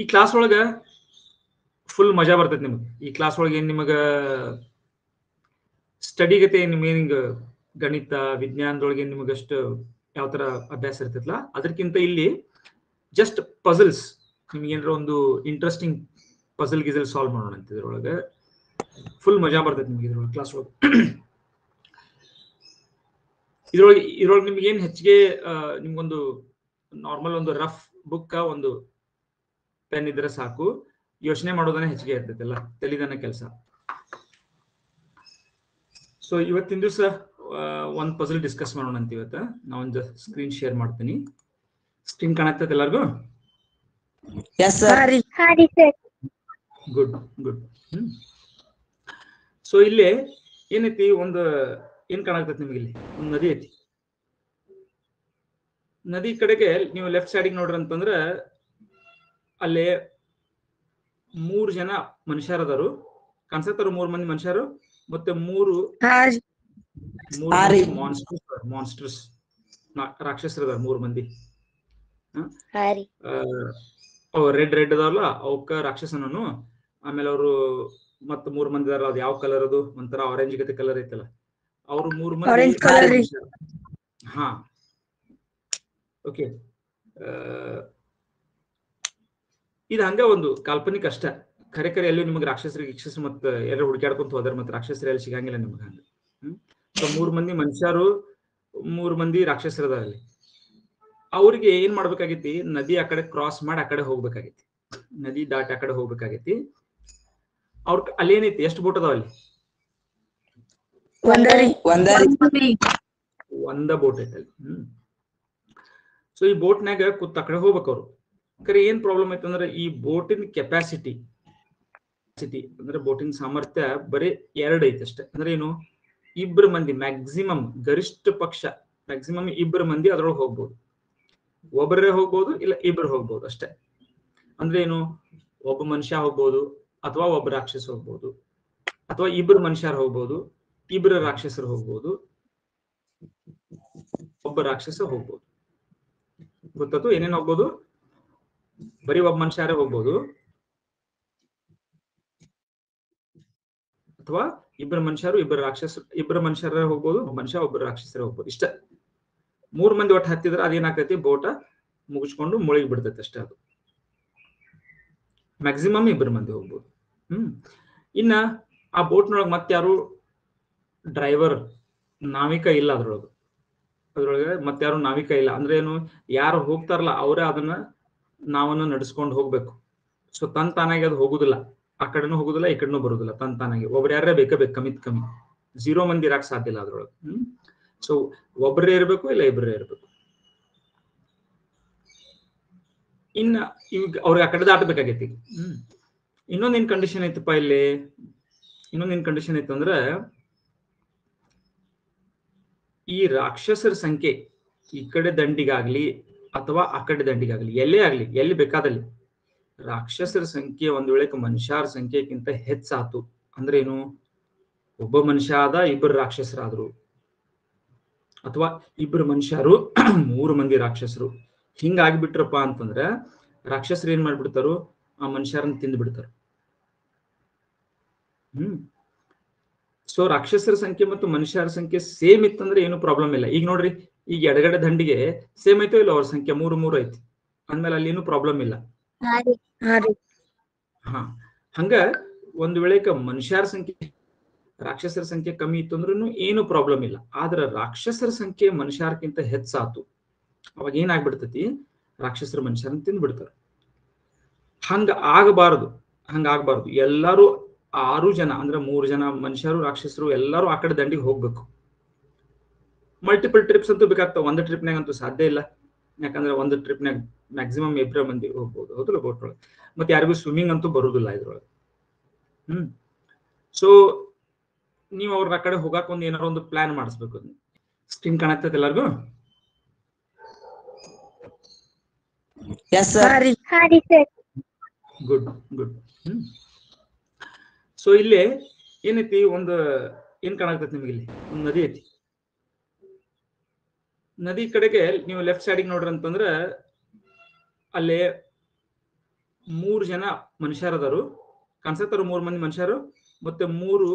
ಈ ಕ್ಲಾಸ್ ಒಳಗ ಫುಲ್ ಮಜಾ ಬರ್ತೈತಿ ನಿಮ್ಗೆ. ಈ ಕ್ಲಾಸ್ ಒಳಗೆ ಏನ್ ನಿಮಗ ಸ್ಟಡಿ ಗತೆ ನಿಮ್ಗೇನಿಂಗ ಗಣಿತ ವಿಜ್ಞಾನದೊಳಗೆ ನಿಮಗಷ್ಟು ಯಾವ ತರ ಅಭ್ಯಾಸ ಇರ್ತೈತಲ್ಲ ಅದಕ್ಕಿಂತ ಇಲ್ಲಿ ಜಸ್ಟ್ ಪಜಲ್ಸ್ ನಿಮ್ಗೆ ಏನಾರ ಒಂದು ಇಂಟ್ರೆಸ್ಟಿಂಗ್ ಪಜಲ್ ಗಿಜಲ್ ಸಾಲ್ವ್ ಮಾಡೋಣ ಅಂತ ಇದ್ರೊಳಗೆ ಫುಲ್ ಮಜಾ ಬರ್ತೈತಿ ನಿಮ್ಗೆ ಇದ್ರೊಳಗೆ ಕ್ಲಾಸ್ ಒಳಗೆ. ಇದ್ರೊಳಗೆ ನಿಮ್ಗೆ ಏನ್ ಹೆಚ್ಚಿಗೆ ನಿಮ್ಗೊಂದು ನಾರ್ಮಲ್ ಒಂದು ರಫ್ ಬುಕ್ ಒಂದು ಪೆನ್ ಇದ್ರೆ ಸಾಕು, ಯೋಚನೆ ಮಾಡೋದನ್ನ ಹೆಚ್ಚಿಗೆ ಇರ್ತೈತಲ್ಲ, ತೆಲಿದನ್ನ ಕೆಲಸ. ಸೊ ಇವತ್ತಿನ ದಿವಸ ಒಂದ್ ಪಜಲ್ ಡಿಸ್ಕಸ್ ಮಾಡೋಣ ಅಂತ. ಇವತ್ತ ನಾವೊಂದು ಸ್ಕ್ರೀನ್ ಶೇರ್ ಮಾಡ್ತೀನಿ. ಸ್ಕ್ರೀನ್ ಕಾಣತ್ತೈತೆ ಎಲ್ಲರಿಗೂ? Good good. ಸೊ ಇಲ್ಲಿ ಏನೈತಿ, ಒಂದು ಏನ್ ಕಾಣತೈತಿ ನಿಮ್ಗೆ? ಇಲ್ಲಿ ಒಂದು ನದಿ ಐತಿ. ನದಿ ಕಡೆಗೆ ನೀವು ಲೆಫ್ಟ್ ಸೈಡ್ ನೋಡ್ರಿ ಅಂತಂದ್ರ ಅಲ್ಲಿ 3 ಜನ ಮನುಷ್ಯರದಾರು ಕಾಣಿಸತ್ತಾರ. 3 ಮಂದಿ ಮನುಷ್ಯರು ಮತ್ತೆ 3 ಮಾನ್ಸ್ಟರ್ಸ್ ರಾಕ್ಷಸರದಾರ 3 ಮಂದಿ. ರೆಡ್ ಅದಾವಲ್ಲ ಅವಕ್ಕ ರಾಕ್ಷಸನನು. ಆಮೇಲೆ ಅವರು ಮತ್ತ 3 ಮಂದಿ ಅದಾರ. ಅದ್ ಯಾವ ಕಲರ್ ಅದು? ಒಂಥರ ಆರೆಂಜ್ ಗತೆ ಕಲರ್ ಐತಲ್ಲ. ಅವ್ರು 3 ಮಂದಿ. ಹಾ ಓಕೆ. ಇದು ಹಂಗ ಒಂದು ಕಾಲ್ಪನಿಕ ಅಷ್ಟ. ಖರೆ ಎಲ್ಲೂ ನಿಮ್ಗೆ ರಾಕ್ಷಸರು ಮತ್ತೆ ಎಲ್ಲ ಹುಡುಕಾಡ್ಕೊಂತ ಹೋದ್ರ ಮತ್ತೆ ರಾಕ್ಷಸರು ಎಲ್ಲಿ ಸಿಗಂಗಿಲ್ಲ ನಿಮ್ಗೆ ಹಂಗ. ಸೊ 3 ಮಂದಿ ಮನುಷ್ಯರು 3 ಮಂದಿ ರಾಕ್ಷಸರದ ಅಲ್ಲಿ. ಅವ್ರಿಗೆ ಏನ್ ಮಾಡ್ಬೇಕಾಗೈತಿ? ನದಿ ಆ ಕಡೆ ಕ್ರಾಸ್ ಮಾಡಿ ಆ ಕಡೆ ಹೋಗ್ಬೇಕಾಗೈತಿ. ನದಿ ದಾಟಿ ಆ ಕಡೆ ಹೋಗ್ಬೇಕಾಗೈತಿ. ಅವ್ರ ಅಲ್ಲಿ ಏನೈತಿ? ಎಷ್ಟು ಬೋಟ್ ಅದಾವ ಅಲ್ಲಿ? ಒಂದ ಬೋಟ್ ಐತಿ ಅಲ್ಲಿ. ಸೊ ಈ ಬೋಟ್ನಾಗ ಕೂತ್ ಆ ಕಡೆ ಹೋಗ್ಬೇಕು ಅವ್ರು. ಖರೆ ಏನ್ ಪ್ರಾಬ್ಲಮ್ ಐತೆ ಅಂದ್ರೆ ಈ ಬೋಟಿನ ಕೆಪಾಸಿಟಿ ಅಂದ್ರೆ ಬೋಟಿನ ಸಾಮರ್ಥ್ಯ ಬರೀ 2 ಐತೆ ಅಷ್ಟೇ. ಅಂದ್ರೆ ಏನು? 2 ಮಂದಿ ಮ್ಯಾಕ್ಸಿಮಮ್, ಗರಿಷ್ಠ ಪಕ್ಷ ಮ್ಯಾಕ್ಸಿಮಮ್ 2 ಮಂದಿ ಅದ್ರೊಳಗೆ ಹೋಗ್ಬೋದು. ಒಬ್ಬರೇ ಹೋಗ್ಬೋದು, ಇಲ್ಲ 2 ಹೋಗ್ಬೋದು ಅಷ್ಟೇ. ಅಂದ್ರೆ ಏನು? ಒಬ್ಬ ಮನುಷ್ಯ ಹೋಗ್ಬೋದು, ಅಥವಾ ಒಬ್ಬ ರಾಕ್ಷಸ ಹೋಗ್ಬೋದು, ಅಥವಾ 2 ಮನುಷ್ಯರು ಹೋಗ್ಬೋದು, 2 ರಾಕ್ಷಸರು ಹೋಗ್ಬೋದು, ಒಬ್ಬ ರಾಕ್ಷಸ ಹೋಗ್ಬೋದು. ಗೊತ್ತಾಯ್ತು? ಏನೇನ್ ಹೋಗ್ಬೋದು? ಬರೀ ಒಬ್ಬ ಮನುಷ್ಯರೇ ಹೋಗ್ಬೋದು, ಅಥವಾ 2 ಮನುಷ್ಯರು 2 ರಾಕ್ಷಸರು, 2 ಮನುಷ್ಯರೇ ಹೋಗ್ಬೋದು, ಒಬ್ಬ ಮನುಷ್ಯ ಒಬ್ಬರು ರಾಕ್ಷಸರೇ ಹೋಗ್ಬೋದು. ಇಷ್ಟ 3 ಮಂದಿ ಒಟ್ಟು ಹತ್ತಿದ್ರೆ ಅದೇನಾಗ್ತೈತಿ? ಬೋಟ ಮುಗಿಸ್ಕೊಂಡು ಮುಳುಗಿ ಬಿಡ್ತೈತೆ ಅಷ್ಟೇ. ಅದು ಮ್ಯಾಕ್ಸಿಮಮ್ 2 ಮಂದಿ ಹೋಗ್ಬೋದು. ಇನ್ನ ಆ ಬೋಟ್ನೊಳಗೆ ಮತ್ತೆ ಯಾರು ಡ್ರೈವರ್, ನಾವಿಕ ಇಲ್ಲ. ಅದ್ರೊಳಗೆ ಮತ್ತೆ ಯಾರು ನಾವಿಕ ಇಲ್ಲ. ಅಂದ್ರೆ ಏನು? ಯಾರು ಹೋಗ್ತಾರಲ್ಲ ಅವರೇ ಅದನ್ನ ನಾವನ್ನ ನಡೆಸ್ಕೊಂಡು ಹೋಗ್ಬೇಕು. ಸೊ ತಾನಾಗಿ ಅದು ಹೋಗುದಿಲ್ಲ, ಆ ಕಡೆನೂ ಹೋಗುದಿಲ್ಲ, ಈ ಕಡೆನೂ ಬರುದಿಲ್ಲ. ತಾನಾಗಿ ಒಬ್ರು ಯಾರೇ ಬೇಕೇ ಕಮ್ಮಿ 0 ಮಂದಿ ಇರಾಕ್ ಸಾಧ್ಯ ಇಲ್ಲ ಅದ್ರೊಳಗೆ. ಸೊ ಒಬ್ಬರೇ ಇರ್ಬೇಕು, ಇಲ್ಲ 2 ಇರ್ಬೇಕು. ಇನ್ನ ಈಗ ಅವ್ರಿಗೆ ಆ ಕಡೆ ದಾಟಬೇಕಾಗೈತಿ. ಇನ್ನೊಂದೇನ್ ಕಂಡೀಷನ್ ಐತಪ್ಪ ಇಲ್ಲಿ? ಇನ್ನೊಂದೇನ್ ಕಂಡೀಷನ್ ಐತೆ ಅಂದ್ರೆ ಈ ರಾಕ್ಷಸರ ಸಂಖ್ಯೆ ಈ ಕಡೆ ದಂಡಿಗಾಗ್ಲಿ ಅಥವಾ ಆ ಕಡೆ ದಂಡಿಗಾಗ್ಲಿ, ಎಲ್ಲೇ ಆಗ್ಲಿ, ಎಲ್ಲಿ ಬೇಕಾದಲ್ಲಿ ರಾಕ್ಷಸರ ಸಂಖ್ಯೆ ಒಂದ್ ವೇಳೆ ಮನುಷ್ಯರ ಸಂಖ್ಯೆಗಿಂತ ಹೆಚ್ಚಾತು ಅಂದ್ರೆ ಏನು? ಒಬ್ಬ ಮನುಷ್ಯ ಆದ, 2 ರಾಕ್ಷಸರಾದ್ರು, ಅಥವಾ 2 ಮನುಷ್ಯರು 3 ಮಂದಿ ರಾಕ್ಷಸರು, ಹಿಂಗಾಗಿಬಿಟ್ರಪ್ಪ ಅಂತಂದ್ರೆ ರಾಕ್ಷಸರು ಏನ್ ಮಾಡ್ಬಿಡ್ತಾರು? ಆ ಮನುಷ್ಯರನ್ನ ತಿಂದು ಬಿಡ್ತಾರ. ಸೊ ರಾಕ್ಷಸರ ಸಂಖ್ಯೆ ಮತ್ತು ಮನುಷ್ಯರ ಸಂಖ್ಯೆ ಸೇಮ್ ಇತ್ತಂದ್ರೆ ಏನು ಪ್ರಾಬ್ಲಮ್ ಇಲ್ಲ. ಈಗ ನೋಡ್ರಿ, ಈಗ ಎಡಗಡೆ ದಂಡಿಗೆ ಸೇಮ್ ಐತೋ ಇಲ್ಲ ಅವ್ರ ಸಂಖ್ಯೆ? 3 ಐತಿ ಅಂದ್ಮೇಲೆ ಅಲ್ಲಿ ಏನು ಪ್ರಾಬ್ಲಮ್ ಇಲ್ಲ. ಹಾ ಹಂಗ ಒಂದ್ ವೇಳೆ ಮನುಷ್ಯರ ಸಂಖ್ಯೆ ರಾಕ್ಷಸರ ಸಂಖ್ಯೆ ಕಮ್ಮಿ ಇತ್ತು ಅಂದ್ರೂ ಏನು ಪ್ರಾಬ್ಲಮ್ ಇಲ್ಲ. ಆದ್ರೆ ರಾಕ್ಷಸರ ಸಂಖ್ಯೆ ಮನುಷ್ಯರ್ಕಿಂತ ಹೆಚ್ಚಾತು, ಅವಾಗ ಏನಾಗ್ಬಿಡ್ತೈತಿ? ರಾಕ್ಷಸರ ಮನುಷ್ಯರನ್ನ ತಿಂದು ಬಿಡ್ತಾರ. ಹಂಗಾಗಬಾರದು. ಎಲ್ಲಾರು 6 ಜನ ಅಂದ್ರೆ 3 ಜನ ಮನುಷ್ಯರು ರಾಕ್ಷಸರು ಎಲ್ಲಾರು ಆ ಕಡೆ ದಂಡಿಗೆ ಹೋಗ್ಬೇಕು. ಮಲ್ಟಿಪಲ್ ಟ್ರಿಪ್ಸ್ ಅಂತೂ ಬೇಕಾಗ್ತಾವ. ಒಂದು ಟ್ರಿಪ್ನಾಗ ಅಂತೂ ಸಾಧ್ಯ ಇಲ್ಲ. ಯಾಕಂದ್ರೆ ಒಂದು ಟ್ರಿಪ್ನಾಗ ಮ್ಯಾಕ್ಸಿಮಮ್ 2 ಮಂದಿ ಹೋಗ್ಬೋದು. ಹೌದಲ್ಲ ಬೋಟ್ ಒಳಗೆ. ಮತ್ತೆ ಯಾರಿಗೂ ಸ್ವಿಮ್ಮಿಂಗ್ ಅಂತೂ ಬರುದಿಲ್ಲ ಇದ್ರೊಳಗೆ. ಸೊ ನೀವು ಅವ್ರ ಕಡೆ ಹೋಗಾಕ ಏನಾರ ಒಂದು ಪ್ಲಾನ್ ಮಾಡಿಸ್ಬೇಕು. ಸ್ಕ್ರೀನ್ ಕಾಣತ್ತೈತೆ ಎಲ್ಲರಿಗೂ? ಗುಡ್. ಸೊ ಇಲ್ಲಿ ಏನೈತಿ? ಒಂದು ಏನ್ ಕಾಣಾಕ್ತೈತಿ ನಿಮ್ಗೆ? ಇಲ್ಲಿ ಒಂದು ನದಿ ಐತಿ. ನದಿ ಕಡೆಗೆ ನೀವು ಲೆಫ್ಟ್ ಸೈಡ್ ನೋಡ್ರಿ ಅಂತಂದ್ರೆ ಅಲ್ಲಿ 3 ಜನ ಮನುಷ್ಯರದಾರು ಕಾಣಿಸತ್ತಾರ, 3 ಮಂದಿ ಮನುಷ್ಯರು ಮತ್ತೆ 3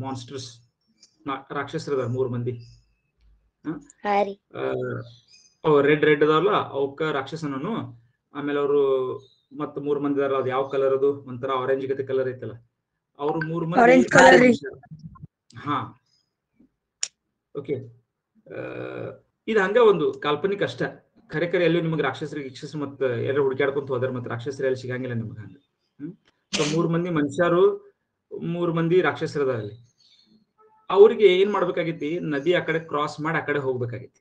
ಮಾನ್ಸ್ಟರ್ಸ್ ರಾಕ್ಷಸರದಾರ 3 ಮಂದಿ. ರೆಡ್ ಅದಾವಲ್ಲ ಅವಕ್ಕ ರಾಕ್ಷಸನನು. ಆಮೇಲೆ ಅವರು ಮತ್ತ 3 ಮಂದಿ ಅದಾರ, ಅದ್ ಯಾವ ಕಲರ್ ಅದು, ಒಂಥರ ಆರೆಂಜ್ ಗತೆ ಕಲರ್ ಐತಲ್ಲ, ಅವ್ರು 3 ಮಂದಿ. ಹಾ ಓಕೆ, ಇದು ಹಂಗ ಒಂದು ಕಾಲ್ಪನಿಕ ಅಷ್ಟ. ಖರೆ ಎಲ್ಲೂ ನಿಮ್ಗೆ ರಾಕ್ಷಸರು ಮತ್ತೆ ಎಲ್ಲ ಹುಡುಕಾಡ್ಕೊಂತ ಹೋದಾರ, ಮತ್ತೆ ರಾಕ್ಷಸರು ಎಲ್ಲಿ ಸಿಗಂಗಿಲ್ಲ ನಿಮ್ಗೆ ಹಂಗ. ಸೊ 3 ಮಂದಿ ಮನುಷ್ಯರು 3 ಮಂದಿ ರಾಕ್ಷಸರದ ಅಲ್ಲಿ. ಅವ್ರಿಗೆ ಏನ್ ಮಾಡ್ಬೇಕಾಗೈತಿ, ನದಿ ಆ ಕಡೆ ಕ್ರಾಸ್ ಮಾಡಿ ಆ ಕಡೆ ಹೋಗ್ಬೇಕಾಗೈತಿ,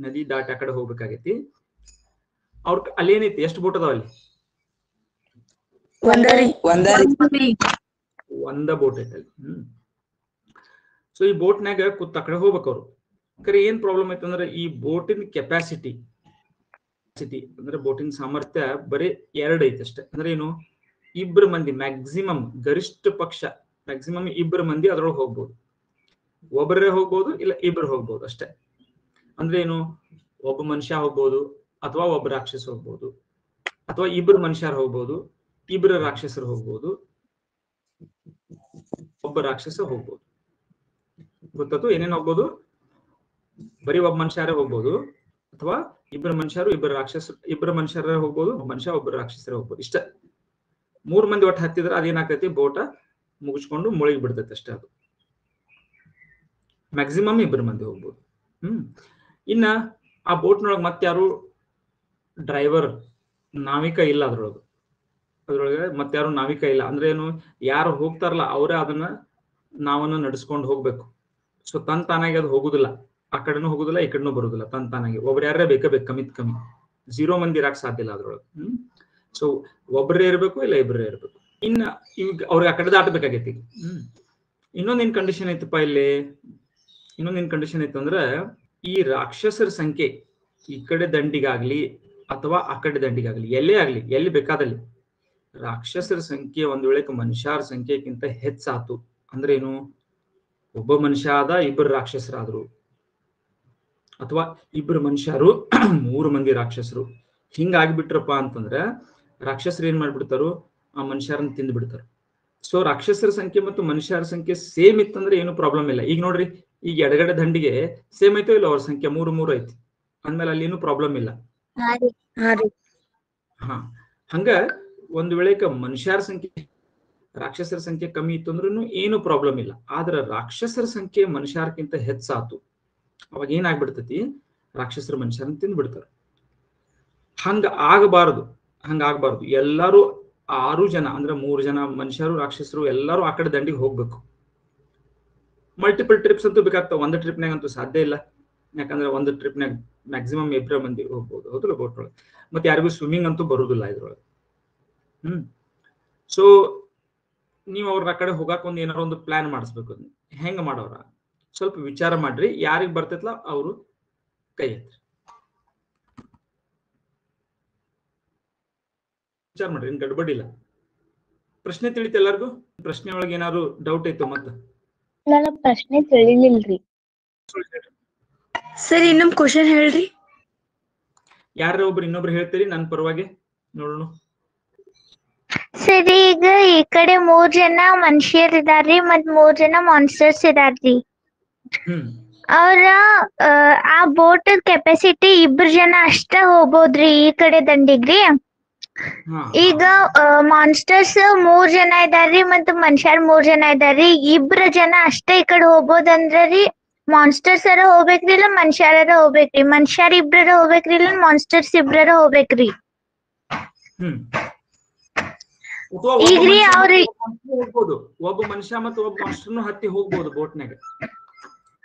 ನದಿ ದಾಟಿ ಆ ಕಡೆ ಹೋಗ್ಬೇಕಾಗೈತಿ. ಅವ್ರ ಅಲ್ಲಿ ಏನೈತಿ, ಎಷ್ಟು ಬೋಟ್ ಅದಾವ ಅಲ್ಲಿ? ಒಂದ ಬೋಟ್ ಐತಿ ಅಲ್ಲಿ. ಸೊ ಈ ಬೋಟ್ನಾಗ ಕೂತ್ ಆ ಕಡೆ ಹೋಗ್ಬೇಕು ಅವ್ರು. ಖರೆ ಏನ್ ಪ್ರಾಬ್ಲಮ್ ಐತಂದ್ರೆ ಈ ಬೋಟಿನ ಕೆಪಾಸಿಟಿ ಅಂದ್ರೆ ಬೋಟಿನ ಸಾಮರ್ಥ್ಯ ಬರೀ 2 ಐತಿ ಅಷ್ಟೇ. ಅಂದ್ರೆ ಏನು, 2 ಮಂದಿ ಮ್ಯಾಕ್ಸಿಮಮ್, ಗರಿಷ್ಠ ಪಕ್ಷ ಮ್ಯಾಕ್ಸಿಮಮ್ 2 ಮಂದಿ ಅದ್ರೊಳಗೆ ಹೋಗ್ಬೋದು. ಒಬ್ಬರೇ ಹೋಗ್ಬೋದು, ಇಲ್ಲ 2 ಹೋಗ್ಬೋದು ಅಷ್ಟೇ. ಅಂದ್ರೆ ಏನು, ಒಬ್ಬ ಮನುಷ್ಯ ಹೋಗ್ಬೋದು, ಅಥವಾ ಒಬ್ಬ ರಾಕ್ಷಸ ಹೋಗ್ಬೋದು, ಅಥವಾ 2 ಮನುಷ್ಯರು ಹೋಗ್ಬೋದು, 2 ರಾಕ್ಷಸರು ಹೋಗ್ಬೋದು, ಒಬ್ಬ ರಾಕ್ಷಸ ಹೋಗ್ಬೋದು. ಗೊತ್ತಾಯ್ತು ಏನೇನ್ ಹೋಗ್ಬೋದು? ಬರೀ ಒಬ್ಬ ಮನುಷ್ಯರೇ ಹೋಗ್ಬೋದು, ಅಥವಾ 2 ಮನುಷ್ಯರು 2 ಮನುಷ್ಯರೇ ಹೋಗ್ಬೋದು, ಒಬ್ಬ ಮನುಷ್ಯ 1 ರಾಕ್ಷಸರೇ ಹೋಗ್ಬೋದು. ಇಷ್ಟ 3 ಮಂದಿ ಒಟ್ಟು ಹತ್ತಿದ್ರೆ ಅದೇನಾಗ್ತೈತಿ, ಬೋಟ ಮುಗಿಸ್ಕೊಂಡು ಮುಳುಗಿ ಬಿಡ್ತೈತಿ ಅಷ್ಟೇ. ಅದು ಮ್ಯಾಕ್ಸಿಮಮ್ 2 ಮಂದಿ ಹೋಗ್ಬೋದು. ಇನ್ನ ಆ ಬೋಟ್ನೊಳಗೆ ಮತ್ತೆ ಯಾರು ಡ್ರೈವರ್, ನಾವಿಕ ಇಲ್ಲ ಅದ್ರೊಳಗೆ ಮತ್ತೆ ಯಾರು ನಾವಿಕ ಇಲ್ಲ. ಅಂದ್ರೆ ಏನು, ಯಾರು ಹೋಗ್ತಾರಲ್ಲ ಅವರೇ ಅದನ್ನ ನಾವನ್ನ ನಡ್ಸ್ಕೊಂಡು ಹೋಗ್ಬೇಕು. ಸೊ ತಾನಾಗಿ ಅದು ಹೋಗುದಿಲ್ಲ, ಆ ಕಡೆನೂ ಹೋಗುದಿಲ್ಲ, ಈ ಕಡೆನೂ ಬರುದಿಲ್ಲ. ತಾನಾಗಿ ಒಬ್ರು ಯಾರೇ ಬೇಕು ಕಮ್ಮಿ 0 ಮಂದಿ ಇರಾಕ್ ಸಾಧ್ಯ ಇಲ್ಲ ಅದ್ರೊಳಗೆ. ಸೊ ಒಬ್ಬರೇ ಇರ್ಬೇಕು, ಇಲ್ಲ 2 ಇರ್ಬೇಕು. ಇನ್ನ ಈಗ ಅವ್ರಿಗೆ ಆ ಕಡೆ ದಾಟಬೇಕಾಗೈತಿ. ಇನ್ನೊಂದೇನ್ ಕಂಡೀಷನ್ ಐತಪ್ಪ ಇಲ್ಲಿ, ಇನ್ನೊಂದೇನ್ ಕಂಡೀಷನ್ ಐತಂದ್ರ, ಈ ರಾಕ್ಷಸರ ಸಂಖ್ಯೆ ಈ ಕಡೆ ದಂಡಿಗಾಗ್ಲಿ ಅಥವಾ ಆ ಕಡೆ ದಂಡಿಗಾಗ್ಲಿ, ಎಲ್ಲೇ ಆಗ್ಲಿ, ಎಲ್ಲಿ ಬೇಕಾದಲ್ಲಿ ರಾಕ್ಷಸರ ಸಂಖ್ಯೆ ಒಂದ್ ವೇಳೆ ಮನುಷ್ಯರ ಸಂಖ್ಯೆಗಿಂತ ಹೆಚ್ಚಾತು ಅಂದ್ರೆ ಏನು, ಒಬ್ಬ ಮನುಷ್ಯ ಆದ 2 ರಾಕ್ಷಸರಾದ್ರು, ಅಥವಾ 2 ಮನುಷ್ಯರು 3 ಮಂದಿ ರಾಕ್ಷಸರು, ಹಿಂಗಾಗಿಬಿಟ್ರಪ್ಪ ಅಂತಂದ್ರೆ ರಾಕ್ಷಸರು ಏನ್ ಮಾಡ್ಬಿಡ್ತಾರು, ಆ ಮನುಷ್ಯರನ್ನ ತಿಂದು ಬಿಡ್ತಾರ. ಸೊ ರಾಕ್ಷಸರ ಸಂಖ್ಯೆ ಮತ್ತು ಮನುಷ್ಯರ ಸಂಖ್ಯೆ ಸೇಮ್ ಇತ್ತಂದ್ರೆ ಏನು ಪ್ರಾಬ್ಲಮ್ ಇಲ್ಲ. ಈಗ ನೋಡ್ರಿ, ಈಗ ಎಡಗಡೆ ದಂಡಿಗೆ ಸೇಮ್ ಐತೋ ಇಲ್ಲ, ಅವ್ರ ಸಂಖ್ಯೆ 3 ಐತಿ ಅಂದ್ಮೇಲೆ ಅಲ್ಲಿ ಏನು ಪ್ರಾಬ್ಲಮ್ ಇಲ್ಲ. ಹಾ, ಹಂಗ ಒಂದ್ ವೇಳೆ ಮನುಷ್ಯರ ಸಂಖ್ಯೆ ರಾಕ್ಷಸರ ಸಂಖ್ಯೆ ಕಮ್ಮಿ ಇತ್ತು ಅಂದ್ರೂ ಏನು ಪ್ರಾಬ್ಲಮ್ ಇಲ್ಲ. ಆದ್ರೆ ರಾಕ್ಷಸರ ಸಂಖ್ಯೆ ಮನುಷ್ಯರ್ಕಿಂತ ಹೆಚ್ಚಾತು, ಅವಾಗ ಏನಾಗ್ಬಿಡ್ತೈತಿ, ರಾಕ್ಷಸರ ಮನುಷ್ಯರನ್ನ ತಿಂದು ಬಿಡ್ತಾರೆ. ಹಂಗಾಗಬಾರದು. ಎಲ್ಲಾರು 6 ಜನ ಅಂದ್ರೆ 3 ಜನ ಮನುಷ್ಯರು ರಾಕ್ಷಸರು ಎಲ್ಲಾರು ಆ ಕಡೆ ದಂಡಿಗೆ ಹೋಗ್ಬೇಕು. ಮಲ್ಟಿಪಲ್ ಟ್ರಿಪ್ಸ್ ಅಂತೂ ಬೇಕಾಗ್ತಾವ, ಒಂದು ಟ್ರಿಪ್ನಾಗ ಅಂತೂ ಸಾಧ್ಯ ಇಲ್ಲ. ಯಾಕಂದ್ರೆ ಒಂದು ಟ್ರಿಪ್ನಾಗ ಮ್ಯಾಕ್ಸಿಮಮ್ 2 ಮಂದಿ ಹೋಗ್ಬೋದು, ಹೌದಲ್ಲ ಬೋಟ್ ಒಳಗೆ. ಮತ್ತೆ ಯಾರಿಗೂ ಸ್ವಿಮ್ಮಿಂಗ್ ಅಂತೂ ಬರುದಿಲ್ಲ ಇದ್ರೊಳಗೆ. ಸೊ ನೀವು ಅವ್ರ ಕಡೆ ಹೋಗಾಕ ಏನಾರ ಒಂದು ಪ್ಲಾನ್ ಮಾಡಿಸ್ಬೇಕು. ಹೆಂಗ ಮಾಡೋರ ಸ್ವಲ್ಪ ವಿಚಾರ ಮಾಡ್ರಿ. ಯಾರಿಗ್ ಬರ್ತೈತ್ಲ ಅವರು ಕೈ ಎತ್ರಿ, ವಿಚಾರ ಮಾಡ್ರಿ, ಏನ್ ಗಡ್ಬಡಿ ಇಲ್ಲ. ಪ್ರಶ್ನೆ ತಿಳಿತ ಎಲ್ಲಾರ್ಗು? ಪ್ರಶ್ನೆ ಒಳಗೆ ಏನಾದ್ರು ಡೌಟ್ ಐತೋ? ಮತ್ತ ಪ್ರಶ್ನೆ ತಿಳಿಲಿಲ್ರಿ ಸರ್. ಇನ್ನೊಂದ್ ಕ್ವಶನ್ ಹೇಳ್ರಿ. ಯಾರ ಒಬ್ರು ಇನ್ನೊಬ್ರು ಹೇಳ್ತೀರಿ ನನ್ನ ಪರವಾಗಿ ನೋಡೋಣ. ಸರಿ, ಈಗ ಈ ಕಡೆ 3 ಜನ ಮನುಷ್ಯರಿದಾರ್ರಿ ಮತ್ 3 ಜನ ಮಾನ್ಸ್ಟರ್ಸ್ ಇದಾರ್ರಿ. ಅವ್ರ ಆ ಬೋಟ್ ಕೆಪಾಸಿಟಿ 2 ಜನ ಅಷ್ಟ ಹೋಗ್ಬೋದ್ರಿ ಈ ಕಡೆ ದಂಡಿಗ್ರಿ. ಈಗ ಮಾನ್ಸ್ಟರ್ಸ್ 3 ಜನ ಇದಾರ್ರಿ ಮತ್ ಮನುಷ್ಯರ್ 3 ಜನ ಇದಾರ್ರಿ. 2 ಜನ ಅಷ್ಟ ಈ ಕಡೆ ಹೋಗ್ಬೋದಂದ್ರಿ. ಮಾನ್ಸ್ಟರ್ಸ್ ಅರ ಹೋಗ್ಬೇಕ್ರಿ ಇಲ್ಲ ಮನುಷ್ಯರ ಹೋಗ್ಬೇಕ್ರಿ? ಮನುಷ್ಯರ್ 2 ಹೋಗ್ಬೇಕ್ರಿ ಇಲ್ಲ ಮಾನ್ಸ್ಟರ್ಸ್ 2 ಹೋಗ್ಬೇಕ್ರಿ? ಈಗ್ರಿ ಅವ್ರಿ ಒಬ್ಬ ಮನುಷ್ಯ ಮತ್ತು ಒಬ್ಬ ಮಾನ್ಸ್ಟರ್ನು ಹತ್ತಿ ಹೋಗ್ಬೋದು ಬೋಟ್ನಾಗ.